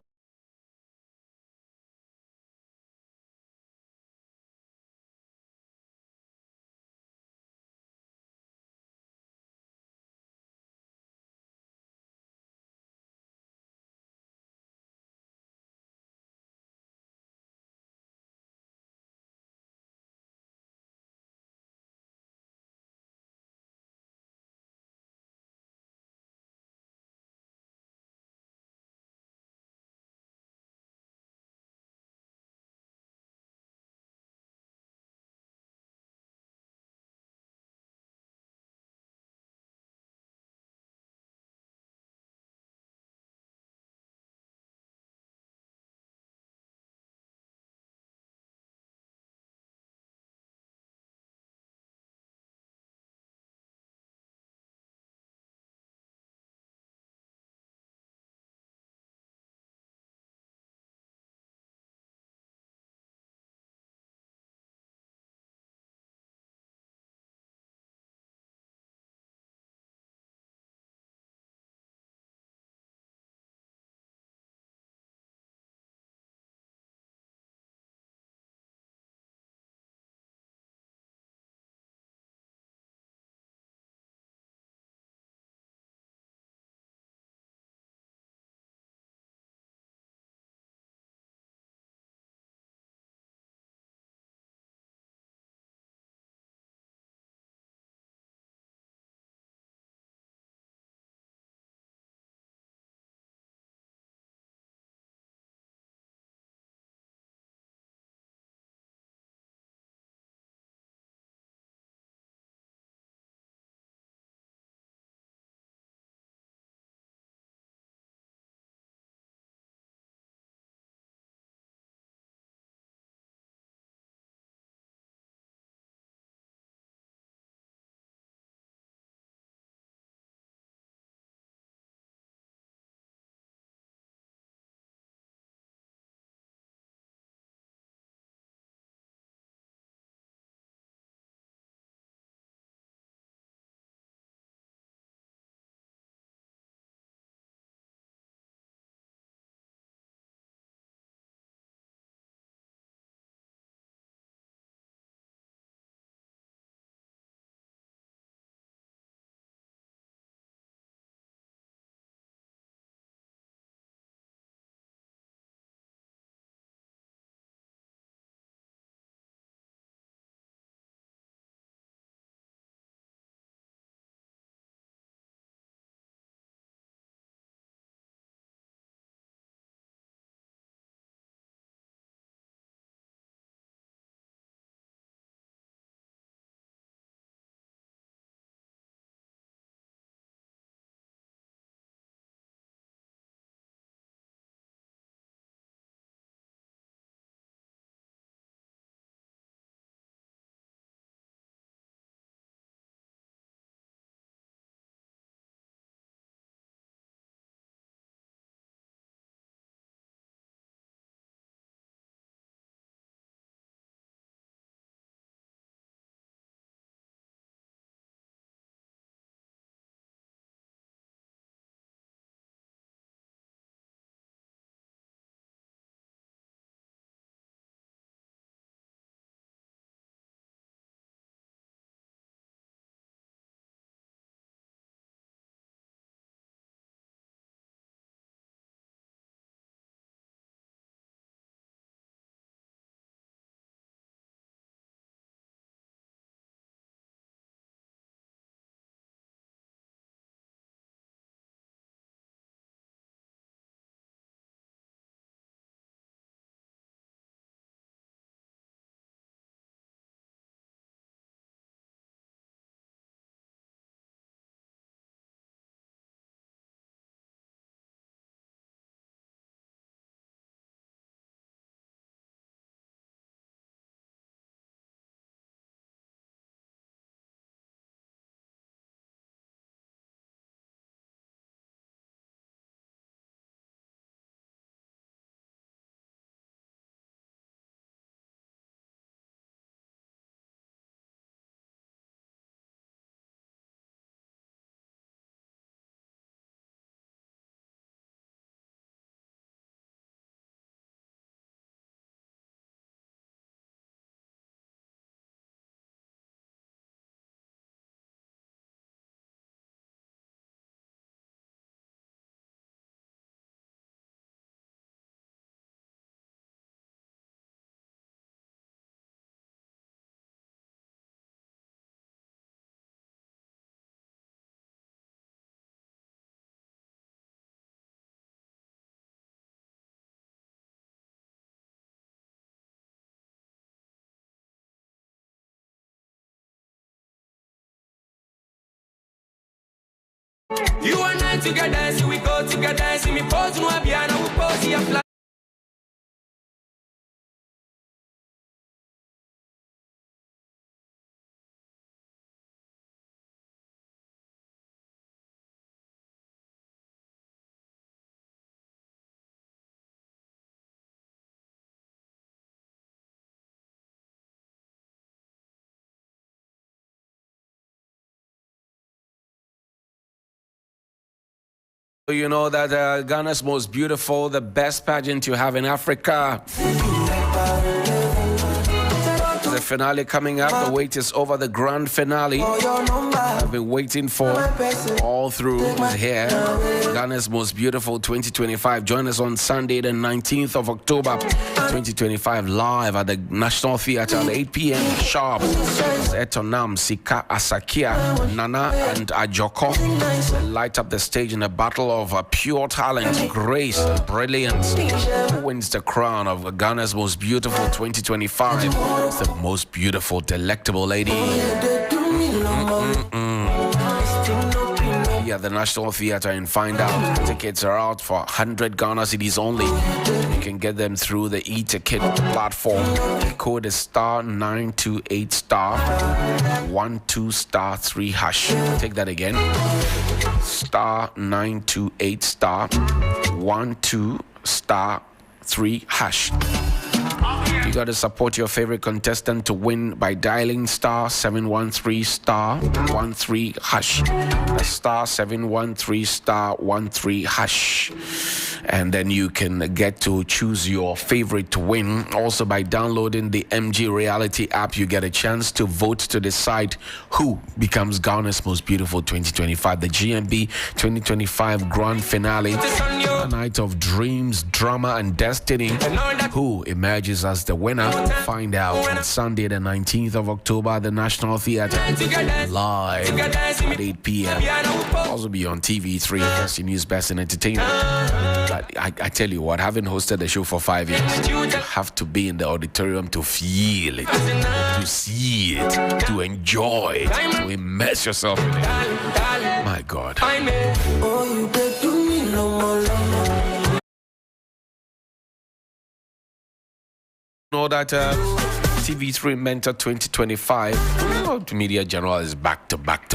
You and I together, see we go together, see me pose no abiana, we pose your flag. You know that Ghana's most beautiful, the best pageant you have in Africa. The finale coming up. The wait is over. The grand finale I've been waiting for all through here. Ghana's most beautiful 2025. Join us on Sunday, the 19th of October 2025, live at the National Theatre at 8 p.m. sharp. Etonam, Sika, Asakia, Nana, and Ajoko light up the stage in a battle of pure talent, grace, and brilliance. Who wins the crown of Ghana's most beautiful 2025? It's the most beautiful, delectable lady. At the National Theatre and find out. Tickets are out for 100 Ghana cedis only. You can get them through the e-ticket platform. The code is *928*12*3#. Take that again. *928*12*3#. You got to support your favorite contestant to win by dialing *713*13#. That's *713*13#. And then you can get to choose your favorite to win. Also, by downloading the MG Reality app, you get a chance to vote to decide who becomes Ghana's most beautiful 2025. The GMB 2025 grand finale, a night of dreams, drama, and destiny. Who emerges as the winner? Find out on Sunday, the 19th of October at the National Theatre, live at 8 p.m. Also be on TV3, First News, Best in Entertainment. But I tell you what, having hosted the show for 5 years, you have to be in the auditorium to feel it, to see it, to enjoy it, to immerse yourself in it. My God. Know that TV3 Mentor 2025, Media General is back to back.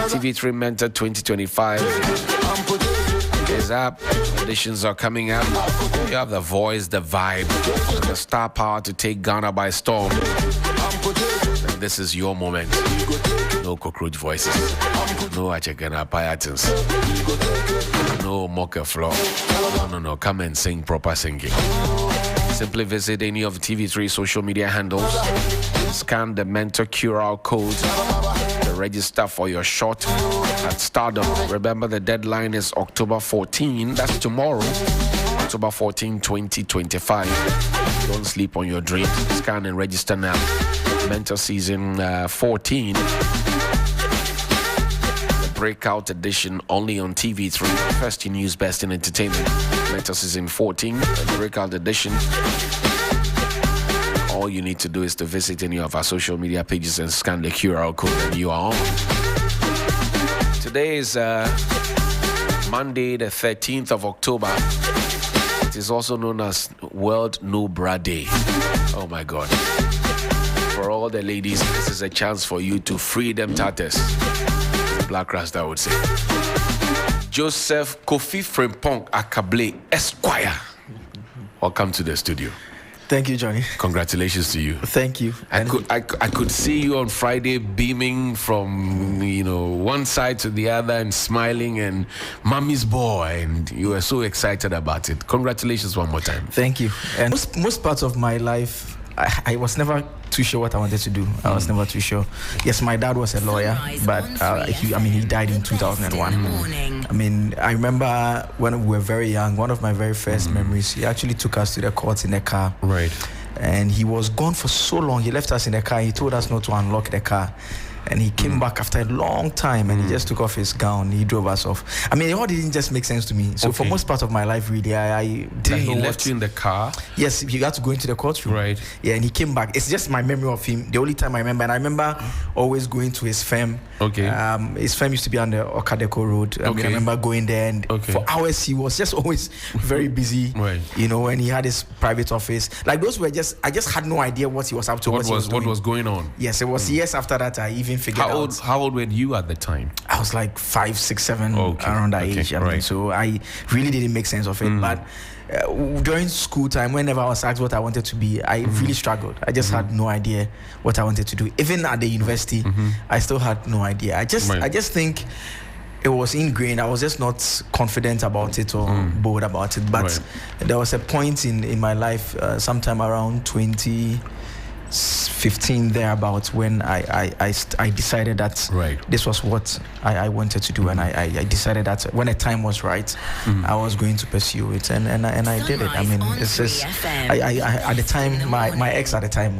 TV3 Mentor 2025 is up. Editions are coming up. You have the voice, the vibe, and the star power to take Ghana by storm. And this is your moment. No cockroach voices. No Helen Appiah-Ampofo. No mocha floor. No. Come and sing proper singing. Simply visit any of TV3 social media handles. Scan the Mentor QR code. Register for your shot at Stardom. Remember, the deadline is October 14. That's tomorrow. October 14, 2025. Don't sleep on your dreams. Scan and register now. Mentor season 14. The breakout edition only on TV3. First in News, Best in Entertainment. Mentor season 14. The breakout edition. All you need to do is to visit any of our social media pages and scan the QR code and you are on. Today is Monday, the 13th of October. It is also known as World No Bra Day. Oh my God. For all the ladies, this is a chance for you to free them tatters. Black Rasta would say. Joseph Kofi Frimpong Akable Esquire. Welcome to the studio. Thank you, Johnny. Congratulations to you. Thank you. I could see you on Friday beaming from one side to the other and smiling and mommy's boy, and you were so excited about it. Congratulations one more time. Thank you. And most parts of my life, I was never too sure what I wanted to do. I was never too sure. Yes, my dad was a lawyer, but he died in 2001. I remember when we were very young, one of my very first memories, he actually took us to the courts in a car. Right. And he was gone for so long. He left us in the car. He told us not to unlock the car. And he came back after a long time, and he just took off his gown. He drove us off. I mean, it all didn't just make sense to me. So for most part of my life, really, I didn't know. He left you in the car? Yes, he got to go into the courtroom. Right. Yeah, and he came back. It's just my memory of him. The only time I remember, and I remember always going to his firm. Okay. His firm used to be on the Okadeko Road. I remember going there, and for hours he was just always very busy. Right. You know, and he had his private office. Like those were just, I just had no idea what he was up to. What was going on? Yes, it was years after that I even figured out. How old were you at the time? I was like 5, 6, 7, around that age. I mean, so I really didn't make sense of it. But during school time, whenever I was asked what I wanted to be, I really struggled. I just had no idea what I wanted to do. Even at the university, I still had no idea. I just think it was ingrained. I was just not confident about it or bold about it. But there was a point in my life, sometime around 2015 thereabouts, when I decided that this was what I wanted to do, and I decided that when the time was right, I was going to pursue it, and I did it. I mean, it's just I at the time, my ex at the time,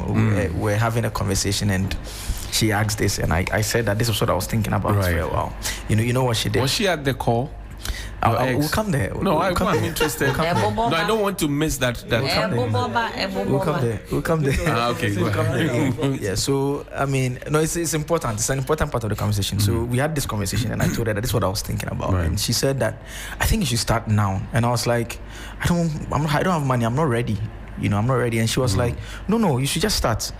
we're having a conversation, and she asked this, and I said that this was what I was thinking about for a while. You know what she did? Was she at the call? We'll come there. I'm interested. No, I don't want to miss that. We'll come there. Okay, we'll come there. Yeah, so I mean, no, it's important. It's an important part of the conversation. So we had this conversation, and I told her that this is what I was thinking about, and she said that I think you should start now. And I was like, I don't have money. I'm not ready. I'm not ready. And she was like, no, you should just start.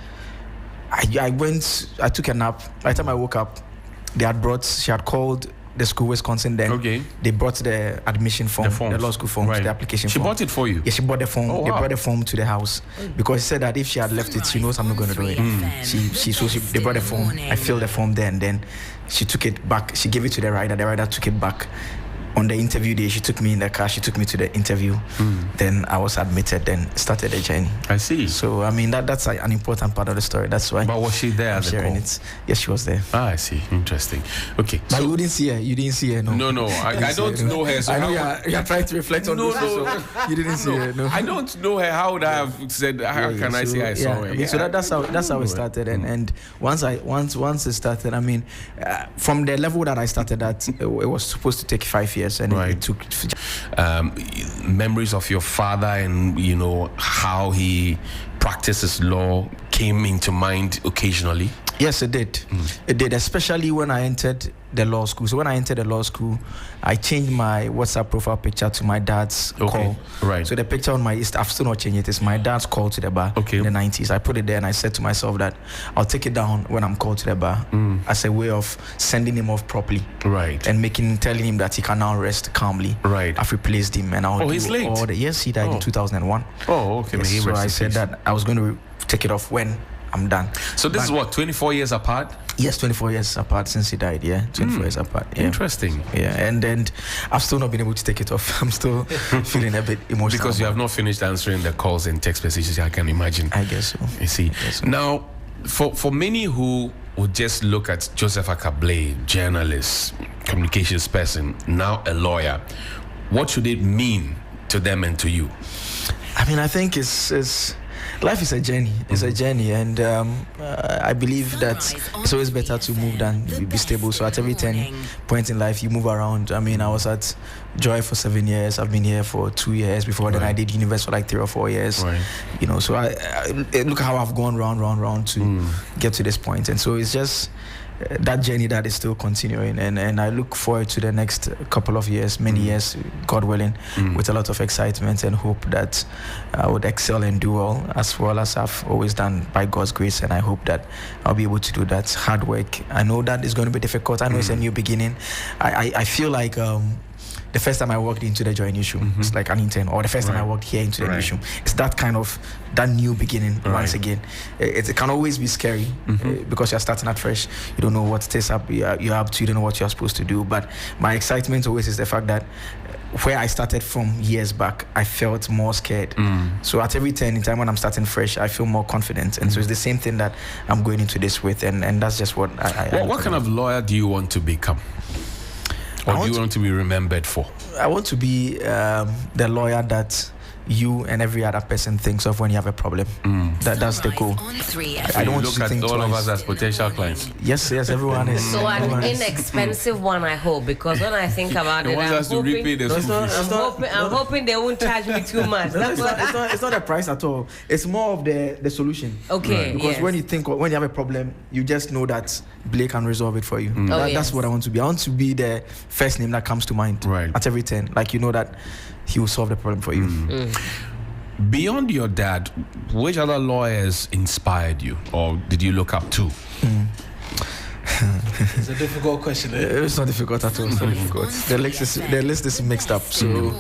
I went. I took a nap. By the time I woke up, she had called the school, Wisconsin. Then they brought the admission form, the law school form, the application form. She bought it for you? Yeah, she bought the form. They brought the form to the house because she said that if she had left it, she knows I'm not going to do it. They brought the form. I filled the form there, and then she took it back. She gave it to the rider. The rider took it back. On the interview day, she took me in the car. She took me to the interview. Then I was admitted. Then started the journey. I see. So I mean that's an important part of the story. That's why. But was she there at the call? It. Yes, she was there. I see. Interesting. Okay. But you didn't see her. You didn't see her. No. I don't know her. So I know you're trying to reflect on this. So you didn't see her. No. I don't know her. How would I have said? How can I say I saw her? I mean, so that's how it started. And once it started, I mean, from the level that I started at, it was supposed to take 5 years, and it took. Memories of your father and how he practices law came into mind occasionally. Yes, it did. It did, especially when I entered the law school. So when I entered the law school, I changed my WhatsApp profile picture to my dad's call. Right. So the picture on I've still not changed it. It's my dad's call to the bar in the 90s. I put it there, and I said to myself that I'll take it down when I'm called to the bar as a way of sending him off properly. Right. And telling him that he can now rest calmly. Right. I've replaced him, and I'll he's late. Yes, he died in 2001. Oh, okay. Yes, so I said that I was going to take it off when I'm done. So this is what, 24 years apart? Yes, 24 years apart since he died. Yeah, 24 years apart. Yeah. Interesting. Yeah, and I've still not been able to take it off. I'm still feeling a bit emotional. Because you have not finished answering the calls and text messages, I can imagine. I guess so. You see. Now, for many who would just look at Joseph Akabley, journalist, communications person, now a lawyer, what should it mean to them and to you? I mean, I think it's life is a journey. It's a journey, and I believe that it's always better to move than be stable. So at every 10 point in life, you move around. I mean, I was at Joy for 7 years. I've been here for 2 years. Before then, I did Universe for like 3 or 4 years. Right. So I look how I've gone round to get to this point, and so it's just that journey that is still continuing, and I look forward to the next couple of years, many years, God willing, with a lot of excitement and hope that I would excel and do well as I've always done by God's grace, and I hope that I'll be able to do that. Hard work, I know that is going to be difficult. I know it's a new beginning. I feel like the first time I walked into the Joy newsroom, it's like an intern, or the first time I walked here into the newsroom, it's that kind of that new beginning once again. It can always be scary because you're starting at fresh. You don't know what it is up. You're up to. You don't know what you're supposed to do. But my excitement always is the fact that where I started from years back, I felt more scared. So at every turn in time when I'm starting fresh, I feel more confident. And so it's the same thing that I'm going into this with, and that's just what what kind of lawyer do you want to become? Or do you want to be remembered for? I want to be the lawyer that you and every other person thinks of when you have a problem. That's the goal. I don't want look you to at think all twice. of us as potential clients. Yes, everyone is. So an everyone is. inexpensive one, I hope, because when I think about He it, wants us to repay the school fees. I'm hoping they won't charge me too much. That's what It's not a price at all. It's more of the solution. Okay. Because when you have a problem, you just know that Blake can resolve it for you. That's what I want to be. I want to be the first name that comes to mind at every turn. Like, you know that he will solve the problem for you. Beyond your dad, which other lawyers inspired you, or did you look up to? It's a difficult question. It's not difficult at all. It's not difficult. The list is mixed up. So,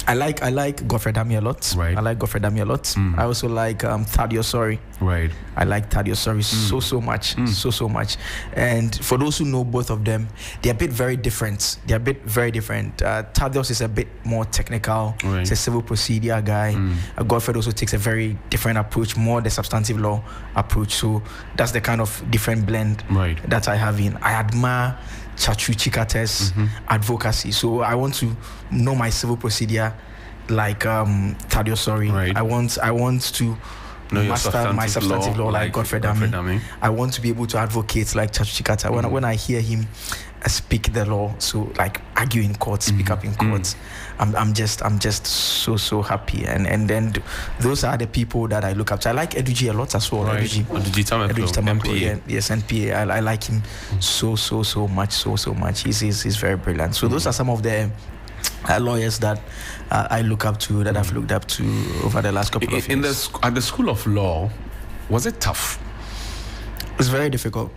I like Godfred Dami a lot. Right. I like Godfred Dami a lot. I also like Thaddeus Sorry. Right. I like Thaddeus Sorry so much. So much. And for those who know both of them, they're very different. Thaddeus is a bit more technical. Right. He's a civil procedure guy. Godfred also takes a very different approach, more the substantive law approach. So that's the kind of different blend that I have in. I admire Chachu Chikate's advocacy. So I want to know my civil procedure like Thaddeus Sorry. Right. I want to master my substantive law like Godfred Dami. I want to be able to advocate like Chachu Chikata. When I hear him speak the law, so like argue in court, speak up in court, I'm just so happy. And then those are the people that I look up to. I like Eduji a lot as well. Right. Eduji Tamako, MPA. yes, NPA. I like him so much. He's very brilliant. So those are some of the lawyers that I look up to, that I've looked up to over the last couple of years. At the School of Law, was it tough? It's very difficult.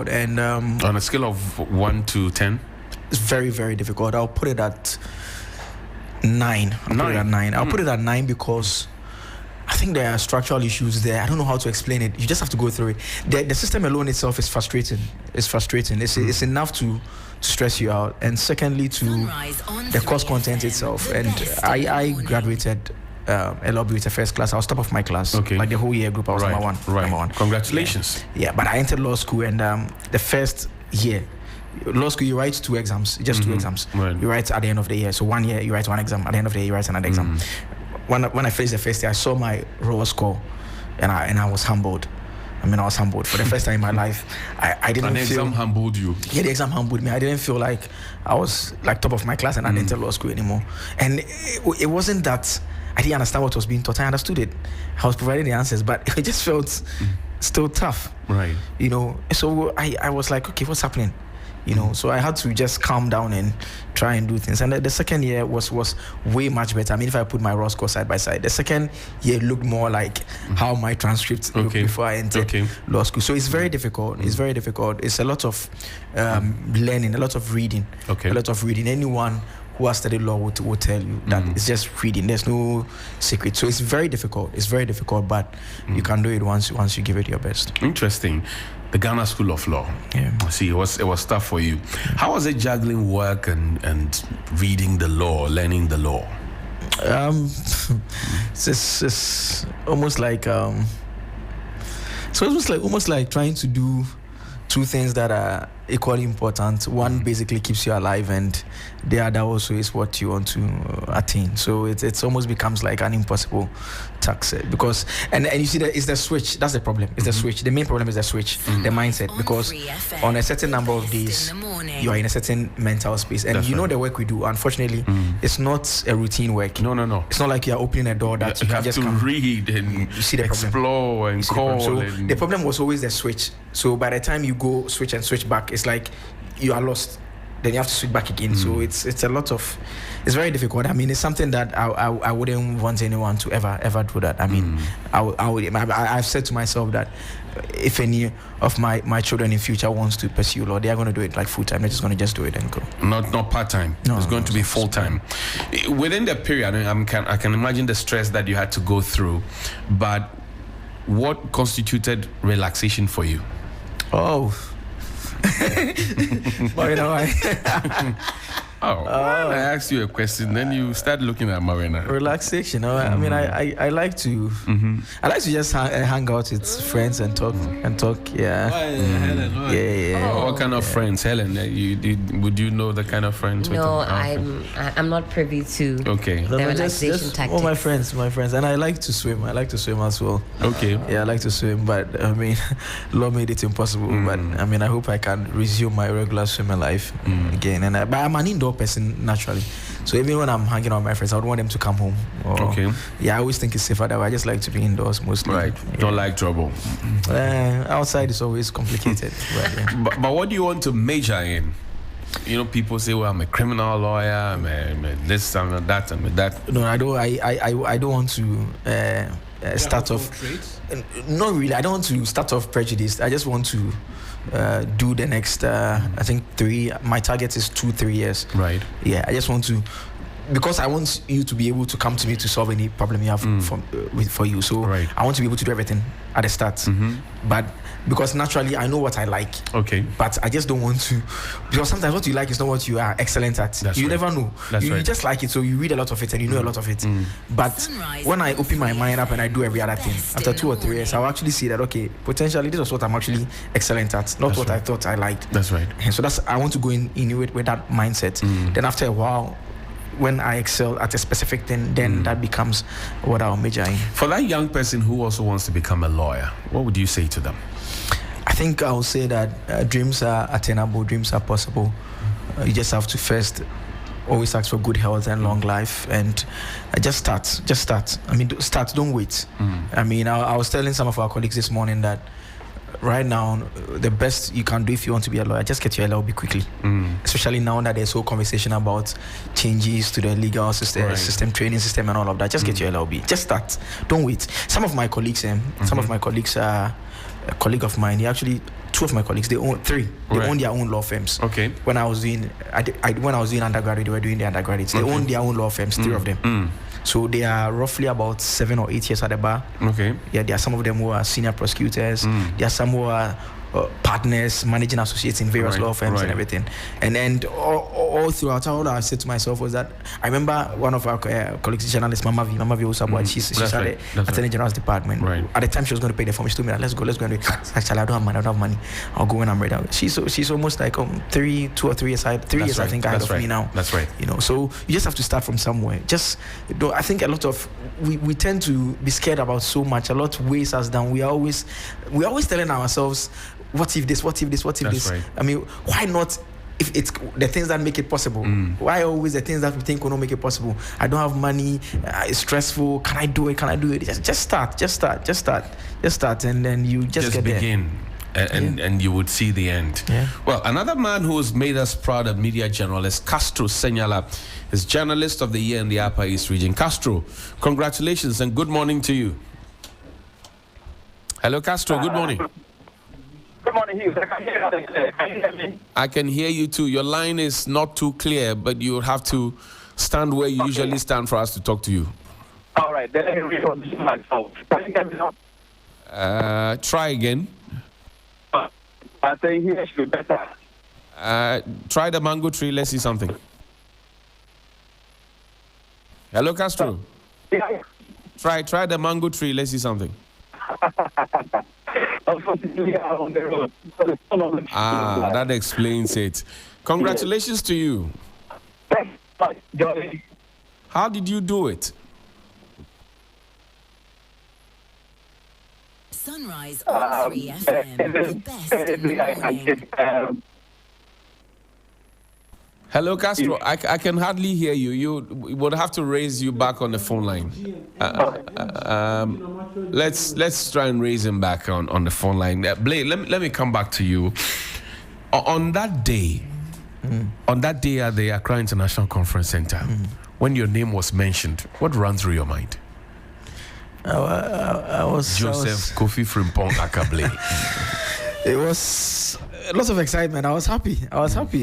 And on a scale of 1 to 10? It's very, very difficult. I'll put it at 9. I'll put it at 9 because I think there are structural issues there. I don't know how to explain it. You just have to go through it. The system alone itself is frustrating. It's enough to stress you out. And secondly, to the course content itself. And I graduated a law with a first class. I was top of my class. Okay. Like the whole year group, I was number one. Congratulations. Yeah, but I entered law school, and the first year, law school, you write 2 exams, just 2 exams. Right. You write at the end of the year. So 1 year, you write 1 exam. At the end of the year, you write another exam. When I finished the first year, I saw my raw score, and I was humbled. I was humbled for the first time in my life. I didn't feel. The exam humbled you. Yeah, the exam humbled me. I didn't feel like I was like top of my class and I didn't enter law school anymore. And it wasn't that I didn't understand what was being taught. I understood it. I was providing the answers, but it just felt still tough. Right. So I was like, okay, what's happening? So I had to just calm down and try and do things. And the second year was way much better. If I put my raw score side by side, the second year looked more like how my transcripts looked before I entered law school. So it's very difficult. It's a lot of learning, a lot of reading. Anyone who has studied law will tell you that it's just reading. There's no secret. So it's very difficult, but you can do it once you give it your best. Interesting. The Ghana School of Law. Yeah. See, it was tough for you. How was it juggling work and reading the law, learning the law? It's almost like almost like trying to do 2 things that are equally important. One basically keeps you alive, and the other also is what you want to attain. So it almost becomes like an impossible task because and you see that it's the switch. That's the problem. It's the switch. The main problem is the switch, the mindset. Because on a certain number of days, you are in a certain mental space, and the work we do. Unfortunately, it's not a routine work. No. It's not like you are opening a door that you can have just to come. read and You see the explore and call. So the problem was always the switch. So by the time you go switch and switch back, it's like you are lost. Then you have to switch back again. So it's a lot of. It's very difficult. It's something that I wouldn't want anyone to ever do that. I've said to myself that if any of my children in future wants to pursue law, they are going to do it like full time. They're just going to just do it and go. Not part time. It's going to be full time. Within the period, I can imagine the stress that you had to go through. But what constituted relaxation for you? Oh. But Oh, when I asked you a question, then you start looking at Mawuena. Relaxation. I mean, I like to, I like to just hang out with friends and talk. Yeah. Helen, why? Yeah. What kind of friends, Helen? Would you know the kind of friends? No, with them? I'm not privy to Okay. the relaxation just tactics. all my friends, and I like to swim. I like to swim as well. Okay. Yeah, I like to swim, but I mean, law made it impossible. But I mean, I hope I can resume my regular swimming life again. But I'm an indoor person naturally, so even when I'm hanging out with my friends, I would want them to come home. Okay. Yeah, I always think it's safer that way. I just like to be indoors mostly. Right. Yeah. Don't like trouble. Outside is always complicated. But, yeah. But what do you want to major in? You know, people say, "Well, I'm a criminal lawyer. I'm a this, I'm a that, I'm a that." No, I don't. I don't want to start off. Not really. I don't want to start off prejudiced. I just want to do the next. I think 3. My target is 2-3 years. Right. Yeah. I just want to. Because I want you to be able to come to me to solve any problem you have for you. So right. I want to be able to do everything at the start. But because naturally I know what I like. Okay. But I just don't want to, because sometimes what you like is not what you are excellent at. That's you right. never know. You just like it, so you read a lot of it and you know a lot of it. But when I open my mind up and I do every other thing, after 2 or 3 years, I'll actually see that, okay, potentially this was what I'm actually excellent at, not what I thought I liked. That's right. And so I want to go in with that mindset. Then after a while, when I excel at a specific thing, then that becomes what I'll major in. For that young person who also wants to become a lawyer, what would you say to them? I think I'll say that dreams are attainable, dreams are possible. You just have to first always ask for good health and long life, and just start. I mean, start, don't wait. I mean, I was telling some of our colleagues this morning that right now, the best you can do if you want to be a lawyer, just get your LLB quickly. Especially now that there's whole conversation about changes to the legal system, training system, and all of that. Just get your LLB. Just start. Don't wait. Some of my colleagues, are a colleague of mine. He actually, 2 of my colleagues, they own 3. They own their own law firms. Okay. When I was doing undergraduate, they were doing their undergraduates. They own their own law firms, 3 of them. So they are roughly about 7 or 8 years at the bar. Okay. Yeah, there are some of them who are senior prosecutors. There are some who are partners, managing associates in various law firms and everything. And all throughout, all I said to myself was that I remember one of our colleagues, journalist Mama V Osabwa, she's at the Attorney General's department. Right. At the time she was going to pay the form, she told me that let's go and do it. Actually, I don't have money. I'll go when I'm ready. She's almost like 2 or 3 years ahead. 3 years I think ahead of me now. That's right. You know, so you just have to start from somewhere. I think a lot of we tend to be scared about so much. A lot weighs us down. We're always telling ourselves, what if this? Right. I mean, why not? If it's the things that make it possible, why always the things that we think will not make it possible? I don't have money. It's stressful. Can I do it? Just start, and then you just begin. And you would see the end. Yeah. Well, another man who has made us proud, a media journalist, Castro Senyala, is Journalist of the Year in the Upper East region. Castro, congratulations and good morning to you. Hello, Castro. Good morning. Good morning, Hughes. I can hear you. Can you hear me? I can hear you too. Your line is not too clear, but you have to stand where you usually stand for us to talk to you. All right, then let me reposition myself. Can you hear me now? Try again. I think here should be better. Try the mango tree. Let's see something. Hello, Castro. Yeah. Try the mango tree. Let's see something. Unfortunately, I'm on the road. That explains it. Congratulations to you. Thanks so much, Johnny. How did you do it? Sunrise on 3 FM, the best in the morning. Hello, Castro. I can hardly hear you. You would have to raise you back on the phone line. Let's try and raise him back on the phone line. Blake, let me come back to you. On that day at the Accra International Conference Center, when your name was mentioned, what ran through your mind? I was Joseph Kofi Frimpong Akable. It was a lot of excitement. I was happy. I was very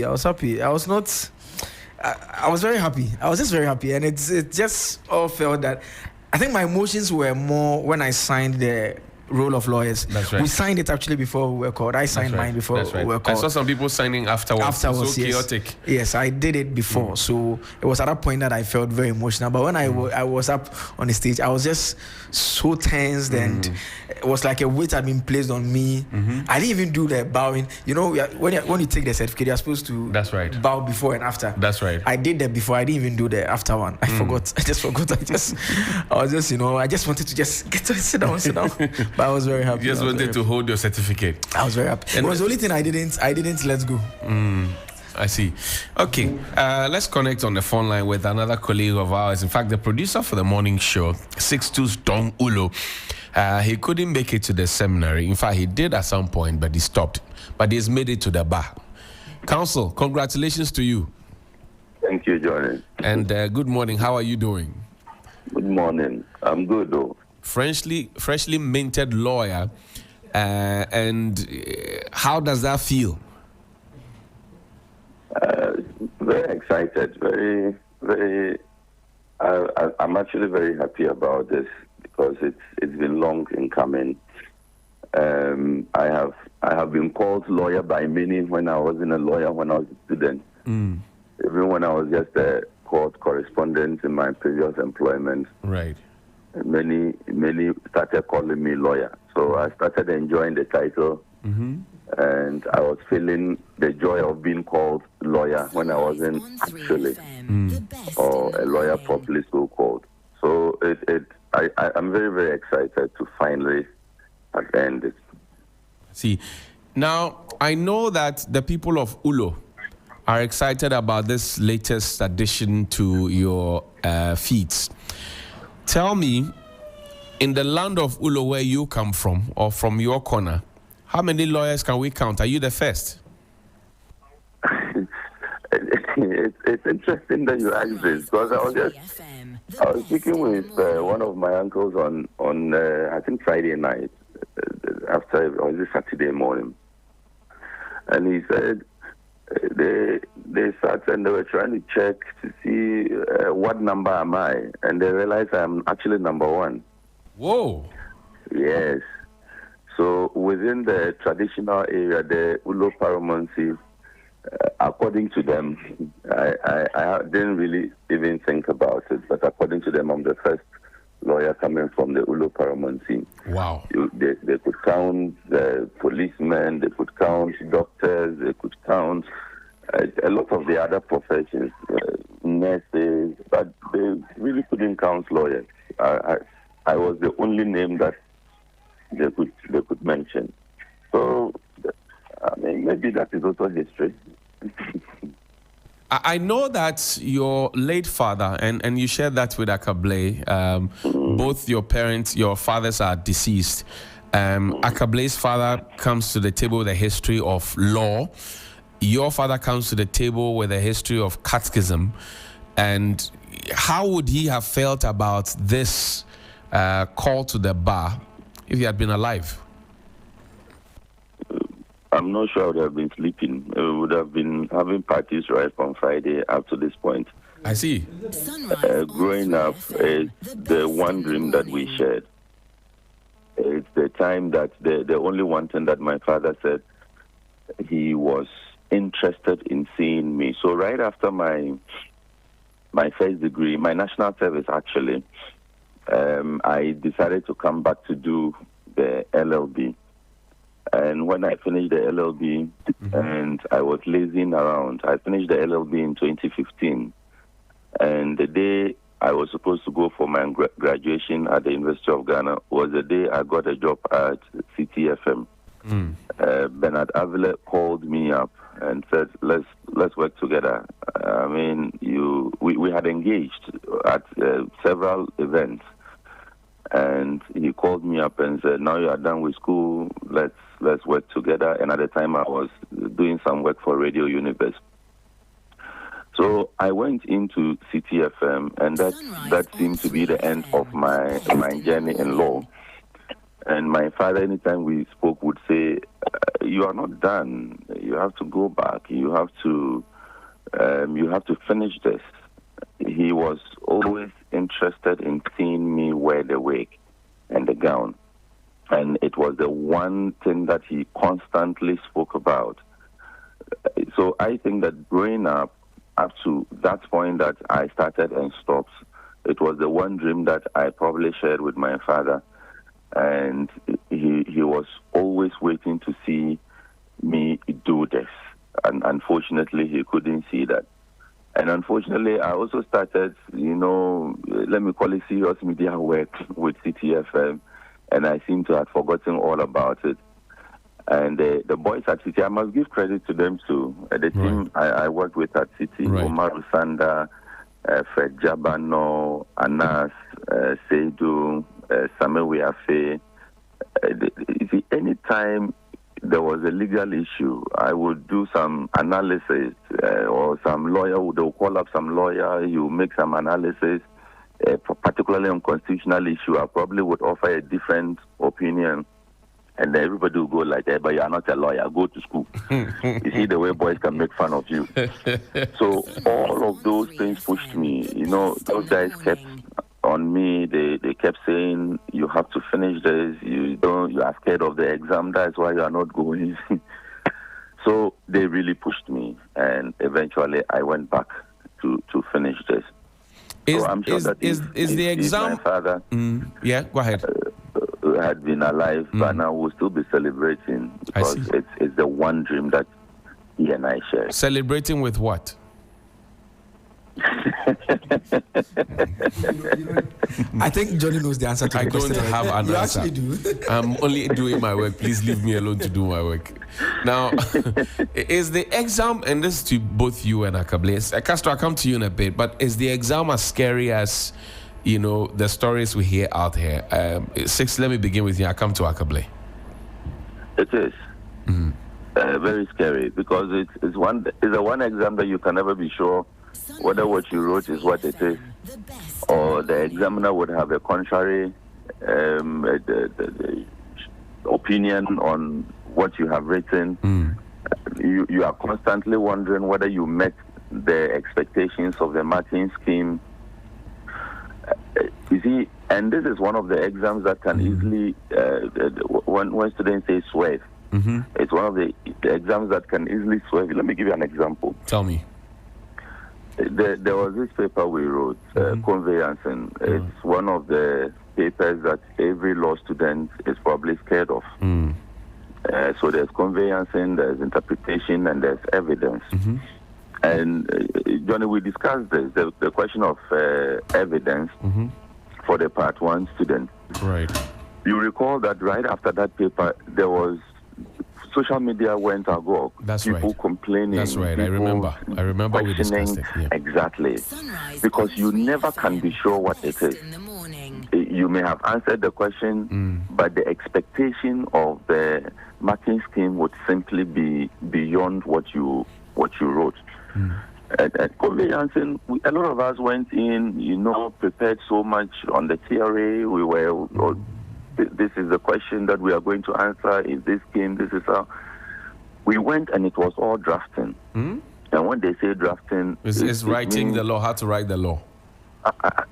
happy. I was just very happy, and it just all felt that. I think my emotions were more when I signed the role of lawyers. That's right. We signed it actually before we were called. I signed mine before we were I called. saw some people signing afterwards. So Yes. chaotic. Yes, I did it before. So it was at that point that I felt very emotional. But when I was up on the stage, I was just so tensed, and it was like a weight had been placed on me. I didn't even do the bowing. You know, when you take the certificate, you're supposed to bow before and after. That's right. I did that before. I didn't even do the after one. I forgot. I just forgot. I was just, I just wanted to just get to sit down. But I was very happy. You just wanted to hold your certificate. I was very happy. And it was the only thing I didn't let go. I see. Okay, let's connect on the phone line with another colleague of ours. In fact, the producer for the morning show, 62's Dong Ulo. He couldn't make it to the seminary. In fact, he did at some point, but he stopped. But he's made it to the bar. Counsel, congratulations to you. Thank you, Johnny. And good morning. How are you doing? Good morning. I'm good, though. Freshly minted lawyer. And how does that feel? Very excited. Very, very. I'm actually very happy about this because it's been long in coming. I have been called lawyer by many when I wasn't a lawyer when I was a student. Even when I was just a court correspondent in my previous employment. Right. Many started calling me lawyer. So I started enjoying the title. And I was feeling the joy of being called lawyer when I wasn't actually or a lawyer properly so called. So I'm very, very excited to finally end it. See, now I know that the people of Ulo are excited about this latest addition to your feeds. Tell me, in the land of Ulo where you come from, or from your corner, how many lawyers can we count? Are you the first? It's interesting that you ask this because I was speaking with one of my uncles on I think Friday night or was it Saturday morning, and he said they sat and they were trying to check to see what number am I, and they realized I'm actually number one. Whoa! Yes. So within the traditional area, the Ulo paramountcy, according to them, I didn't really even think about it, but according to them, I'm the first lawyer coming from the Ulo paramountcy. Wow. They could count the policemen, they could count doctors, they could count a lot of the other professions, nurses, but they really couldn't count lawyers. I was the only name that they could mention. So, I mean, maybe that is also history. I know that your late father, and you shared that with Akable, both your fathers are deceased. Akable's father comes to the table with a history of law. Your father comes to the table with a history of catechism. And how would he have felt about this call to the bar if he had been alive? I'm not sure I would have been sleeping. We would have been having parties right from Friday up to this point. I see. Growing up is the one dream that we shared. It's the time that the only one thing that my father said he was interested in seeing me. So right after my first degree, my national service actually, I decided to come back to do the LLB. And when I finished the LLB, and I was lazing around, I finished the LLB in 2015. And the day I was supposed to go for my graduation at the University of Ghana was the day I got a job at CTFM. Bernard Avile called me up and said, let's work together. I mean, we had engaged at several events. And he called me up and said, now you are done with school, let's work together. And at the time I was doing some work for Radio Universe. So I went into CTFM, and that seemed to be the end of my journey in law. And my father, anytime we spoke, would say, you are not done. You have to go back. You have to finish this. He was always interested in seeing me wear the wig and the gown. And it was the one thing that he constantly spoke about. So I think that growing up to that point that I started and stopped, it was the one dream that I probably shared with my father. And he was always waiting to see me do this. And unfortunately, he couldn't see that. And unfortunately, I also started, let me call it serious media work with CTFM. And I seem to have forgotten all about it. And the boys at City, I must give credit to them too. The team I worked with at City, Omar Sanda, Fred Jabano, Anas, Seidu, Samuel Wiafe. Anytime there was a legal issue, I would do some analysis, or some lawyer, they'll call up some lawyer, you make some analysis, particularly on constitutional issue. I probably would offer a different opinion. And everybody will go like, hey, but you are not a lawyer, go to school. You see the way boys can make fun of you. So all of those things pushed me. Those guys kept on me. They kept saying, you have to finish this. You are scared of the exam. That's why you are not going. So they really pushed me. And eventually I went back to finish this. So I'm sure that if the exam... my father... yeah, go ahead. Had been alive, but now we'll still be celebrating because it's the one dream that he and I share. Celebrating with what? I think Johnny knows the answer to the question. I don't have an you answer. Actually do. I'm only doing my work. Please leave me alone to do my work. Now, is the exam, and this is to both you and Akable, Castro, I'll come to you in a bit, but is the exam as scary as the stories we hear out here? Let me begin with you. I come to Akable. It is very scary because it's a one exam that you can never be sure whether what you wrote is what it is, or the examiner would have a contrary opinion on what you have written. You are constantly wondering whether you met the expectations of the marking scheme. You see, and this is one of the exams that can easily, when students say swerve, it's one of the exams that can easily swerve. Let me give you an example. Tell me. There was this paper we wrote, conveyancing. It's one of the papers that every law student is probably scared of. So there's conveyancing, there's interpretation, and there's evidence. And Johnny, we discussed this, the question of evidence for the Part 1 student. Right. You recall that right after that paper, there was social media went agog. That's people complaining. That's right. I remember we discussed it. Yeah. Exactly. Because you never can be sure what it is. You may have answered the question, but the expectation of the marking scheme would simply be beyond what you wrote. At conveyancing, a lot of us went in, prepared so much on the theory. We were, this is the question that we are going to answer. Is this scheme? This is how. We went and it was all drafting. And when they say drafting, it's writing the law. How to write the law?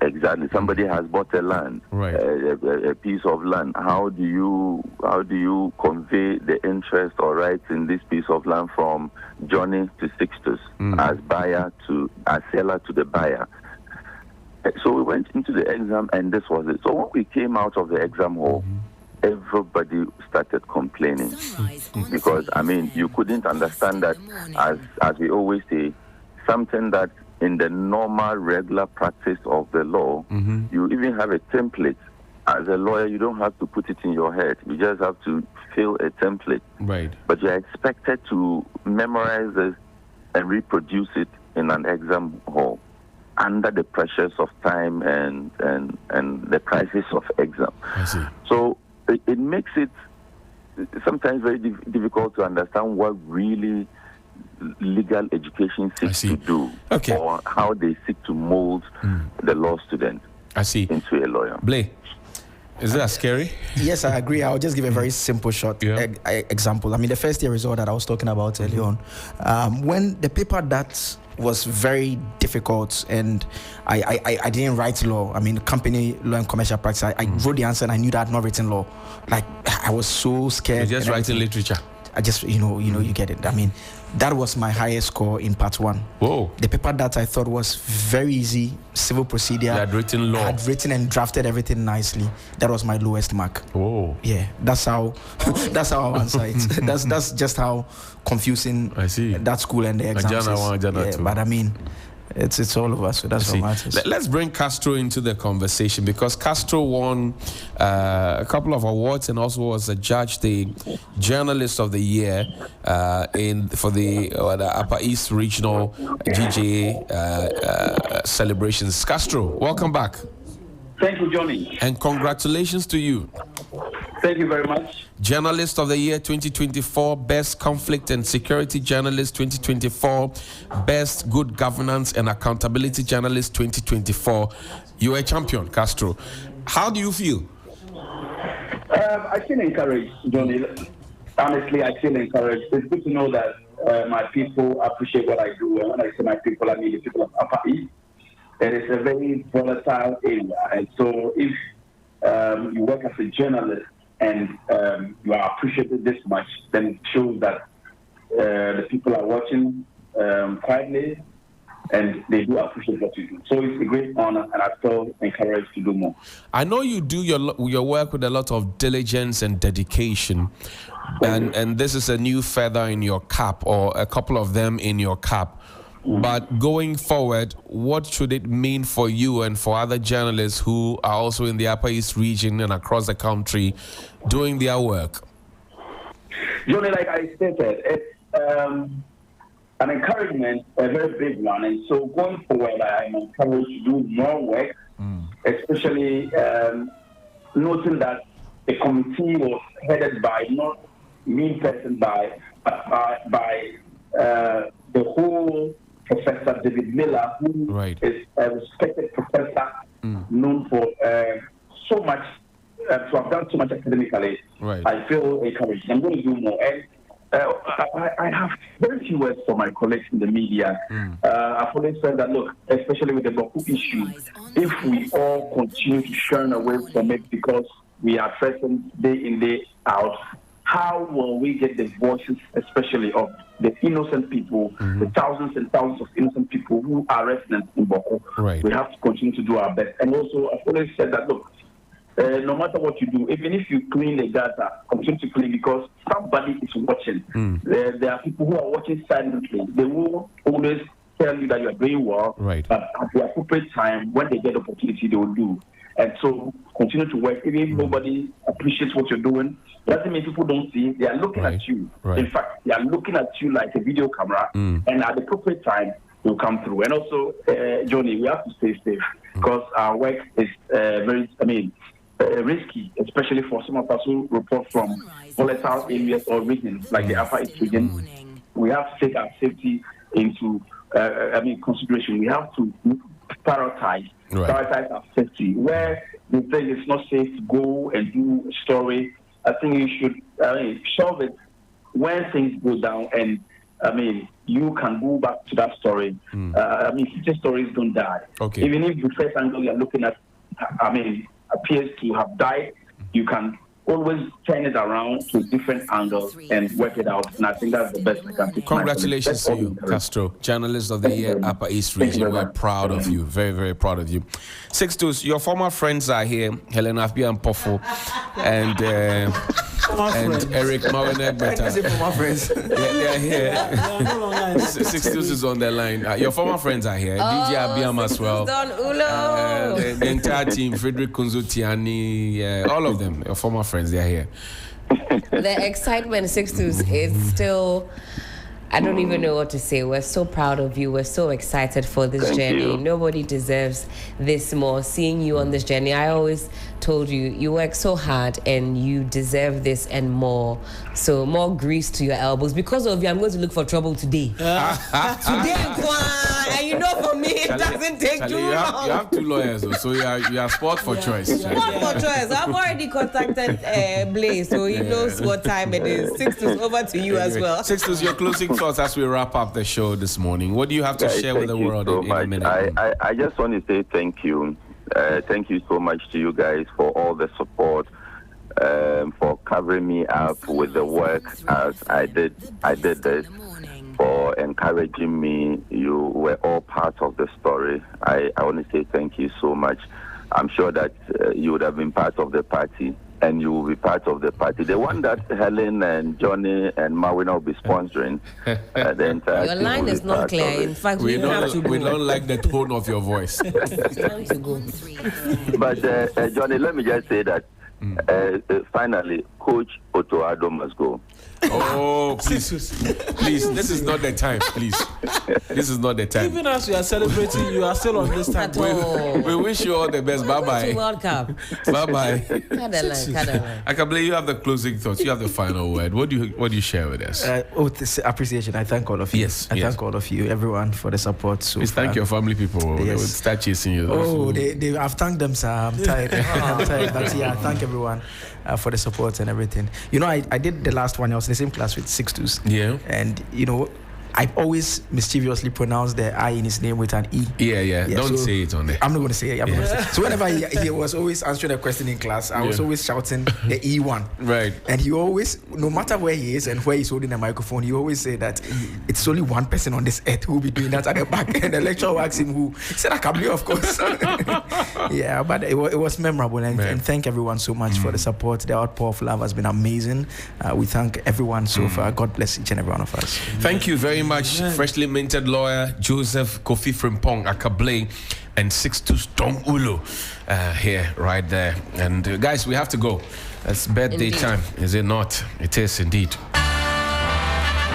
Exactly. Somebody has bought a land, right? A piece of land. How do you convey the interest or rights in this piece of land from Johnny to Sixtus, as seller to the buyer? So we went into the exam, and this was it. So when we came out of the exam hall, everybody started complaining because you couldn't understand that, as we always say, something that in the normal, regular practice of the law, you even have a template. As a lawyer, you don't have to put it in your head. You just have to fill a template. Right. But you're expected to memorize this and reproduce it in an exam hall under the pressures of time and the crisis of exam. I see. So it makes it sometimes very difficult to understand what really legal education seeks to do, or how they seek to mold the law student into a lawyer. Blay, Is that scary? Yes, I agree. I'll just give a very simple short example. I mean, the first year result that I was talking about earlier on, when the paper that was very difficult and I didn't write law. I mean, company law and commercial practice. I wrote the answer and I knew that I had not written law. Like, I was so scared. You're just writing literature. I just, you get it. I mean, that was my highest score in part 1. Whoa. The paper that I thought was very easy, civil procedure. You had written law. I had written and drafted everything nicely. That was my lowest mark. Whoa. Yeah, that's how I'll answer it. That's just how confusing I see. That school and the exams is. But I mean, it's all of us, so that's what matters. Let's bring Castro into the conversation, because Castro won a couple of awards and also was adjudged the Journalist of the Year for the Upper East Regional GJA celebrations. Castro, welcome back. Thank you, Johnny. And congratulations to you. Thank you very much. Journalist of the Year 2024, Best Conflict and Security Journalist 2024, Best Good Governance and Accountability Journalist 2024. You are a champion, Castro. How do you feel? I feel encouraged, Johnny. Honestly, I feel encouraged. It's good to know that my people appreciate what I do. And when I say my people, I mean the people of Upper East. It is a very volatile area. And so if you work as a journalist and you are appreciated this much, then it shows that the people are watching quietly and they do appreciate what you do. So it's a great honor, and I feel encouraged to do more. I know you do your work with a lot of diligence and dedication, and this is a new feather in your cap, or a couple of them in your cap. But going forward, what should it mean for you and for other journalists who are also in the Upper East region and across the country doing their work? Johnny, like I stated, it's an encouragement, a very big one. And so going forward, I'm encouraged to do more work, especially noting that the committee was headed by not me person, by the whole Professor David Miller, who is a respected professor, known for so much, to have done so much academically. I feel encouraged. I'm going to do more. And I have very few words for my colleagues in the media. I've always said that, look, especially with the Baku issue, if we all continue to shun away from it because we are present day in, day out, how will we get the voices, especially of the innocent people, the thousands and thousands of innocent people who are residents in Boko? We have to continue to do our best. And also, I've always said that, look, no matter what you do, even if you clean the gutter, continue to clean, because somebody is watching. There are people who are watching silently. They will always tell you that you are doing well, but at the appropriate time, when they get opportunity, they will do. And so continue to work. Even if nobody appreciates what you're doing, it doesn't mean people don't see. They are looking at you. In fact, they are looking at you like a video camera, and at the appropriate time, they'll come through. And also, Johnny, we have to stay safe, because our work is very, risky, especially for some of us who report from volatile areas or regions like the Upper East region. We have to take our safety into consideration. We have to prioritize our safety. Where the thing is not safe to go and do a story, I think you should solve it when things go down, and you can go back to that story. Future stories don't die. Even if the first angle you're looking at appears to have died, you can always turn it around to a different angle and work it out. And I think that's the best I can do. Congratulations to you, Castro, Journalist of the Year, Upper East Region. We're proud of you. Very, very proud of you. 6-2, your former friends are here, Helen Appiah-Ampofo and Eric Mawuena Egbeta. Former friends. They are here. 6-2 is on the line. Your former friends are here. DJ Abiam as well. The entire team, Frederick Kunzu Tiani, all of them, your former friends, they are here. The excitement, 6-2, is still... I don't even know what to say. We're so proud of you. We're so excited for this journey. Nobody deserves this more. Seeing you on this journey, I always told you, you work so hard and you deserve this and more. So more grease to your elbows. Because of you, I'm going to look for trouble today. Today, and you know, for me, it doesn't take too long. You have 2 lawyers, so you are sport for choice. Sport for choice. I've already contacted Blaze, so he knows what time it is. Sixtus, over to you as well. Sixtus, your closing thoughts as we wrap up the show this morning. What do you have to share with the world in a minute? I just want to say thank you. Thank you so much to you guys for all the support, for covering me up with the work as I did this, for encouraging me. You were all part of the story. I want to say thank you so much. I'm sure that you would have been part of the party, and you will be part of the party. The one that Helen and Johnny and Mawuena will be sponsoring. The entire your line is not clear. In fact, we don't like the tone of your voice. It's time to go. But Johnny, let me just say that finally, Coach Otoado must go. Oh, please, this is not the time, please. This is not the time. Even as we are celebrating, you are still on this time. We wish you all the best. Bye-bye. World Cup. Bye-bye. Caroline. I can believe you have the closing thoughts. You have the final word. What do you share with us? This appreciation. I thank all of you. Yes. Thank all of you, everyone, for the support. So please thank your family people. Yes. They will start chasing you. Oh, I've thanked them, sir. I'm tired. I'm tired. But yeah, thank everyone for the support and everything. You know, I did the last one. I was in the same class with Sixtus. Yeah. And, you know, I always mischievously pronounce the I in his name with an E. Yeah. Don't say it on there. I'm not going to say it. So whenever he was always answering a question in class, I was always shouting the E1. Right. And he always, no matter where he is and where he's holding a microphone, he always say that it's only one person on this earth who will be doing that at the back. And the lecturer asked him who. He said, I can be, of course. Yeah, but it was memorable. And thank everyone so much for the support. The outpour of love has been amazing. We thank everyone so far. God bless each and every one of us. Thank you very much, freshly minted lawyer Joseph Kofi Frimpong Akable and Sixtus Dong Ulu here, right there. And guys, we have to go. It's birthday time, is it not? It is indeed.